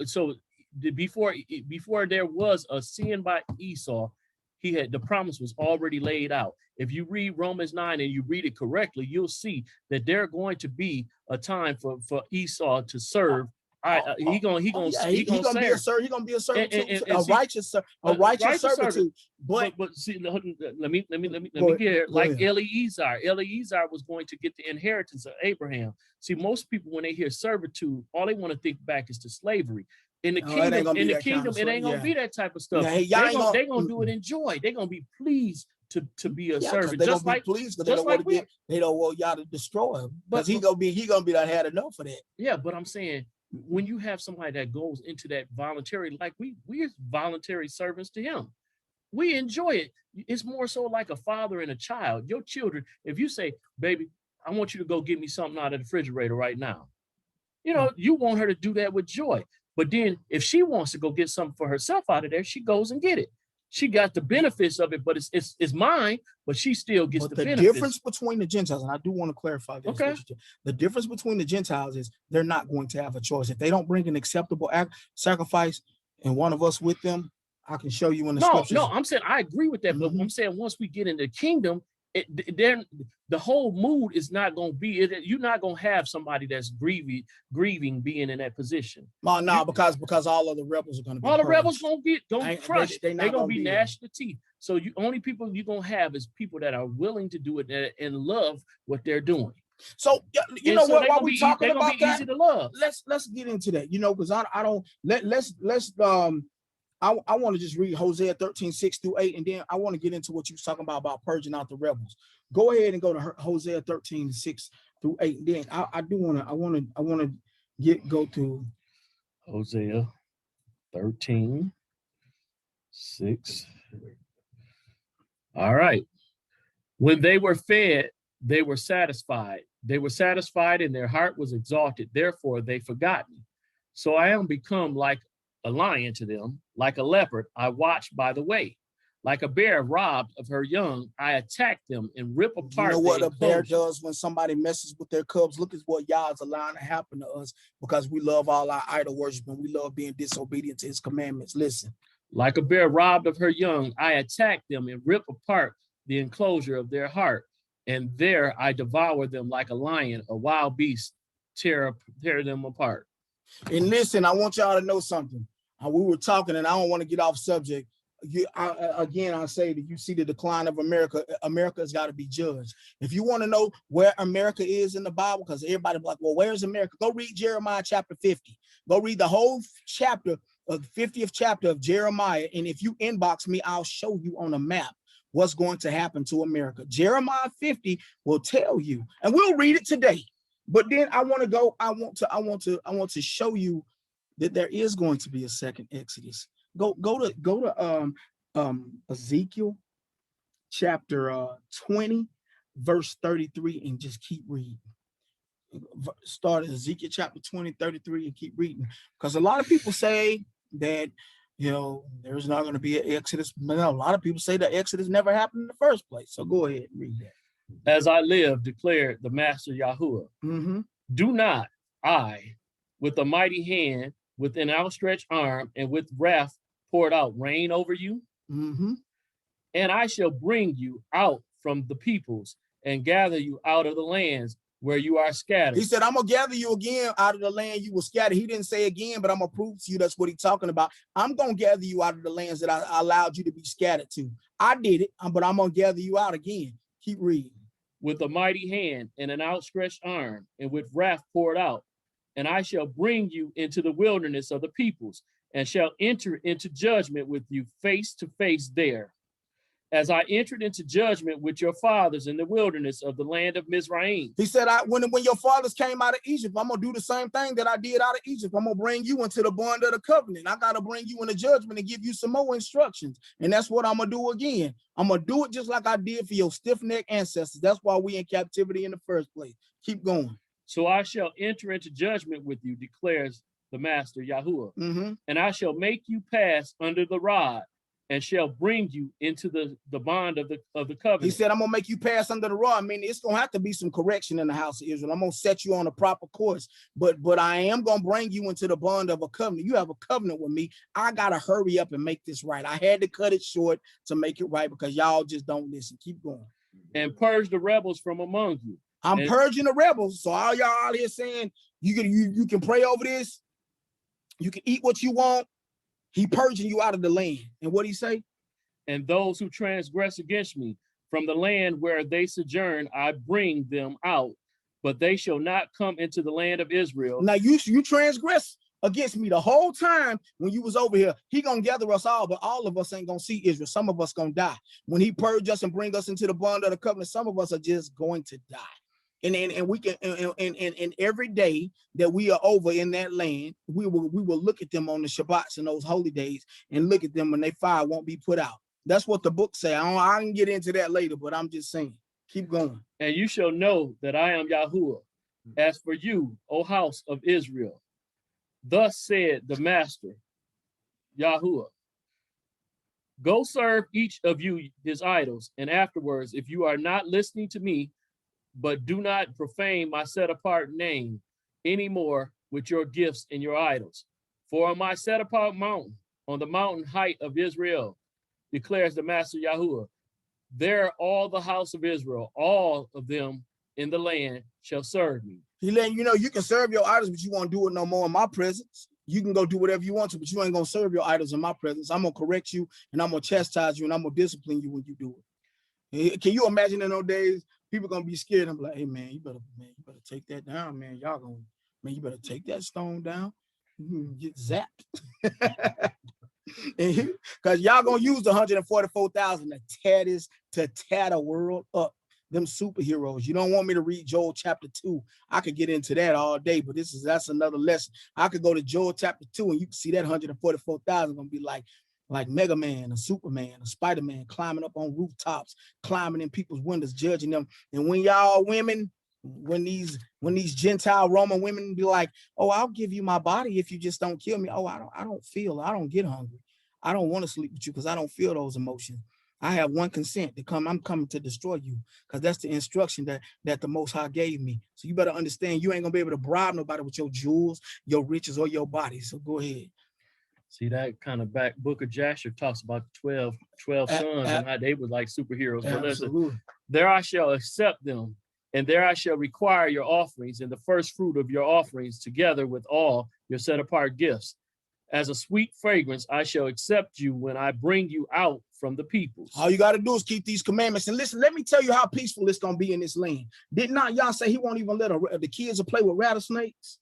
before there was a sin by Esau, the promise was already laid out. If you read Romans 9 and you read it correctly, you'll see that there's going to be a time for Esau to serve. He gonna be a servant. He gonna be a servant too. A righteous servitude. But see, let me get here. Like Eliezer was going to get the inheritance of Abraham. See, most people when they hear servitude, all they want to think back is to slavery. In the kingdom, it ain't gonna be that type of stuff. They gonna do it in joy. They're gonna be pleased to be a servant. They just like pleased, but they don't want y'all to destroy him. Because he gonna be done had enough of that. Yeah, but I'm saying, when you have somebody that goes into that voluntary, like we're voluntary servants to him, we enjoy it. It's more so like a father and a child. Your children, if you say, baby, I want you to go get me something out of the refrigerator right now, you want her to do that with joy. But then if she wants to go get something for herself out of there, she goes and get it. She got the benefits of it, but it's mine, but she still gets the benefits. The difference between the Gentiles, and I do want to clarify this. Okay. The difference between the Gentiles is they're not going to have a choice. If they don't bring an acceptable sacrifice and one of us with them, I can show you in the scriptures. No, I'm saying I agree with that, but I'm saying once we get into the kingdom, the whole mood is not going to be. You're not going to have somebody that's grieving being in that position. No, because all of the rebels are going to be. All the rebels going to crush. They're going to be gnashing the teeth. So only people you're going to have is people that are willing to do it and love what they're doing. So while we talking about that, easy to love. Let's get into that. Because I don't I want to just read Hosea 13:6-8, and then I want to get into what you was talking about purging out the rebels. Go ahead and go to Hosea 13:6-8. And then I want to go to Hosea 13:6. All right. When they were fed, they were satisfied. They were satisfied, and their heart was exalted. Therefore, they forgot me. So I am become like a lion to them, like a leopard, I watch by the way. Like a bear robbed of her young, I attack them and rip apart. You know what a bear does when somebody messes with their cubs? Look at what Yah's allowing to happen to us because we love all our idol worship and we love being disobedient to his commandments. Listen. Like a bear robbed of her young, I attack them and rip apart the enclosure of their heart. And there I devour them like a lion, a wild beast, tear them apart. And listen, I want y'all to know something. We were talking, and I don't want to get off subject. I say that you see the decline of America. America has got to be judged. If you want to know where America is in the Bible, because everybody's like, well, where's America? Go read Jeremiah chapter 50. Go read the whole chapter of the 50th chapter of Jeremiah. And if you inbox me, I'll show you on a map what's going to happen to America. Jeremiah 50 will tell you, and we'll read it today. But then I want to show you that there is going to be a second Exodus. Go to Ezekiel chapter 20, verse 33, and just keep reading. Start at Ezekiel chapter 20, 33, and keep reading. Because a lot of people say that there's not going to be an Exodus. But a lot of people say the Exodus never happened in the first place. So go ahead and read that. As I live, declared the Master Yahuwah, do not I, with a mighty hand, with an outstretched arm, and with wrath poured out, reign over you? And I shall bring you out from the peoples and gather you out of the lands where you are scattered. He said, I'm going to gather you again out of the land you were scattered. He didn't say again, but I'm going to prove to you that's what he's talking about. I'm going to gather you out of the lands that I allowed you to be scattered to. I did it, but I'm going to gather you out again. Keep reading. With a mighty hand and an outstretched arm, and with wrath poured out. And I shall bring you into the wilderness of the peoples, and shall enter into judgment with you face to face there. as I entered into judgment with your fathers in the wilderness of the land of Mizraim. He said, when your fathers came out of Egypt, I'm going to do the same thing that I did out of Egypt. I'm going to bring you into the bond of the covenant. I got to bring you into judgment and give you some more instructions. And that's what I'm going to do again. I'm going to do it just like I did for your stiff-necked ancestors. That's why we in captivity in the first place. Keep going. So I shall enter into judgment with you, declares the master Yahuwah. And I shall make you pass under the rod, and shall bring you into the bond of the covenant. He said, I'm gonna make you pass under the rod. I mean, it's gonna have to be some correction in the house of Israel. I'm gonna set you on a proper course, but I am gonna bring you into the bond of a covenant. You have a covenant with me. I gotta hurry up and make this right. I had to cut it short to make it right because y'all just don't listen. Keep going. And purge the rebels from among you. I'm purging the rebels. So all y'all out here saying you can pray over this, you can eat what you want. He purging you out of the land. And what he say? And those who transgress against me from the land where they sojourn, I bring them out, but they shall not come into the land of Israel. Now you transgress against me the whole time when you was over here. He gonna gather us all, but all of us ain't gonna see Israel. Some of us gonna die. When he purge us and bring us into the bond of the covenant, some of us are just going to die. And we can and every day that we are over in that land, we will look at them on the Shabbats and those holy days and look at them when they fire won't be put out. That's what the book say. I can get into that later, but I'm just saying, keep going. And you shall know that I am Yahuwah. As for you, O house of Israel, thus said the master Yahuwah, go serve each of you his idols, and afterwards, if you are not listening to me, but do not profane my set apart name anymore with your gifts and your idols. For on my set apart mountain, on the mountain height of Israel, declares the master Yahuwah, there all the house of Israel, all of them in the land shall serve me. He letting you know you can serve your idols, but you won't do it no more in my presence. You can go do whatever you want to, but you ain't gonna serve your idols in my presence. I'm gonna correct you and I'm gonna chastise you and I'm gonna discipline you when you do it. Can you imagine in those days? People gonna be scared. I'm like, hey man, you better take that down, man. You better take that stone down. You can get zapped. Because y'all gonna use the 144,000 to tear the world up. Them superheroes. You don't want me to read Joel chapter 2. I could get into that all day, but that's another lesson. I could go to Joel chapter 2 and you can see that 144,000 gonna be like Mega Man, a Superman, a Spider-Man climbing up on rooftops, climbing in people's windows, judging them. And when y'all women, when these Gentile Roman women be like, oh, I'll give you my body if you just don't kill me. Oh, I don't get hungry. I don't want to sleep with you because I don't feel those emotions. I have one consent to come. I'm coming to destroy you because that's the instruction that the Most High gave me. So you better understand you ain't gonna be able to bribe nobody with your jewels, your riches, or your body. So go ahead. See, that kind of back book of Jasher talks about 12 sons and how they were like superheroes. But listen, there I shall accept them, and there I shall require your offerings and the first fruit of your offerings together with all your set apart gifts. As a sweet fragrance, I shall accept you when I bring you out from the peoples. All you got to do is keep these commandments. And listen, let me tell you how peaceful it's going to be in this land. Did not Yah say he won't even let the kids play with rattlesnakes?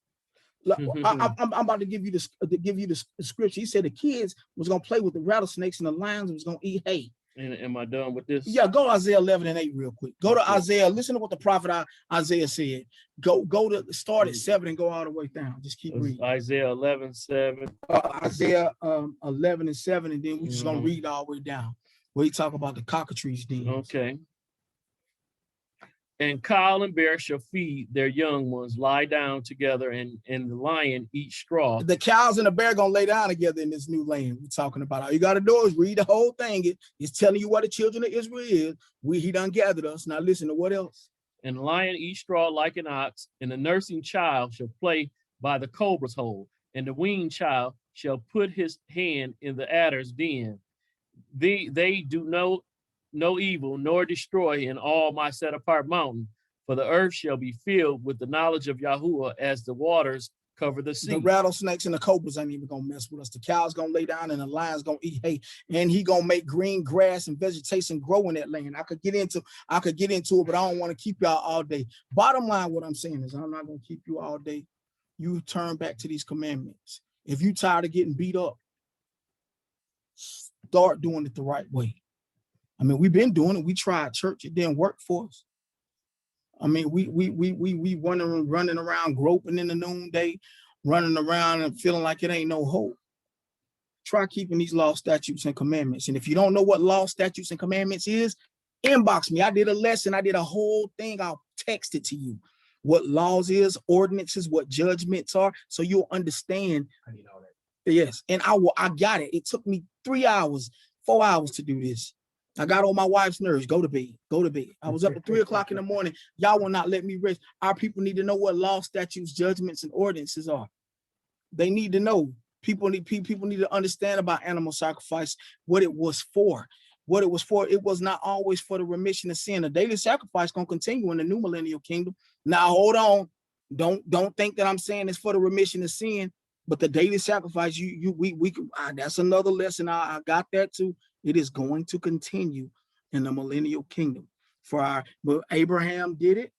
I'm about to give you the scripture. He said the kids was gonna play with the rattlesnakes and the lions was gonna eat hay. And am I done with this? Yeah, go to Isaiah 11:8 real quick. Go to Isaiah. Listen to what the prophet Isaiah said. Go to start at 7 and go all the way down. Just keep reading. Isaiah 11:7. Isaiah 11:7, and then we're just gonna read all the way down where he talk about the cockatrice dens. Okay. And cow and bear shall feed their young ones, lie down together, and the lion eat straw. The cows and the bear gonna lay down together in this new land we're talking about. All you gotta do is read the whole thing. It's telling you what the children of Israel is. He done gathered us. Now listen to what else. And the lion eat straw like an ox, and the nursing child shall play by the cobra's hole, and the weaned child shall put his hand in the adder's den. They do no evil nor destroy in all my set apart mountain, for the earth shall be filled with the knowledge of Yahuwah as the waters cover the sea. The rattlesnakes and the cobras ain't even gonna mess with us. The cows gonna lay down and the lions gonna eat hay, and he gonna make green grass and vegetation grow in that land. I could get into it, but I don't want to keep y'all all day. Bottom line, what I'm saying is I'm not gonna keep you all day. You turn back to these commandments. If you tired of getting beat up, start doing it the right way. I mean, we've been doing it. We tried church. It didn't work for us. I mean, we running around groping in the noonday, running around and feeling like it ain't no hope. Try keeping these law, statutes, and commandments. And if you don't know what law, statutes, and commandments is, inbox me. I did a lesson. I did a whole thing. I'll text it to you. What laws is, ordinances, what judgments are, so you'll understand. I need all that. Yes, and I got it. It took me 3 hours, 4 hours to do this. I got on my wife's nerves. Go to bed. Go to bed. I was up at 3 o'clock in the morning. Y'all will not let me rest. Our people need to know what law, statutes, judgments, and ordinances are. They need to know. People need to understand about animal sacrifice, what it was for. What it was for. It was not always for the remission of sin. The daily sacrifice gonna continue in the new millennial kingdom. Now hold on. Don't think that I'm saying it's for the remission of sin. But the daily sacrifice, that's another lesson. I got that too. It is going to continue in the millennial kingdom. But Abraham did it.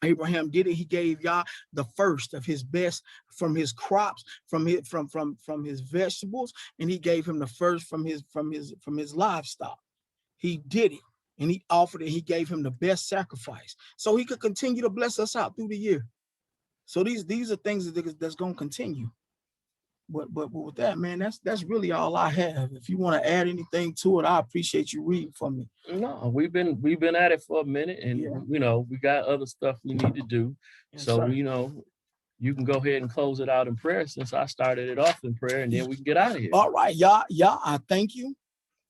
Abraham did it. He gave Yah the first of his best from his crops, from his vegetables, and he gave him the first from his livestock. He did it, and he offered it. He gave him the best sacrifice, so he could continue to bless us out through the year. So these are things that's going to continue. But with that, man, that's really all I have. If you want to add anything to it, I appreciate you reading for me. No, we've been at it for a minute, and we got other stuff we need to do. Yes, So sir. you can go ahead and close it out in prayer, since I started it off in prayer, and then we can get out of here. All right, Yah, I thank you.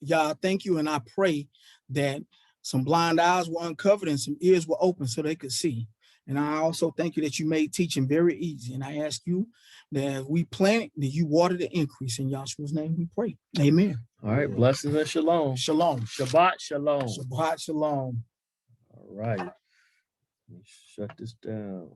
Yah, I thank you, and I pray that some blind eyes were uncovered and some ears were open so they could see. And I also thank you that you made teaching very easy. And I ask you that we plant it, that you water the increase. In Yahshua's name we pray. Amen. All right. Blessings and shalom. Shalom. Shabbat shalom. Shabbat shalom. All right. Let me shut this down.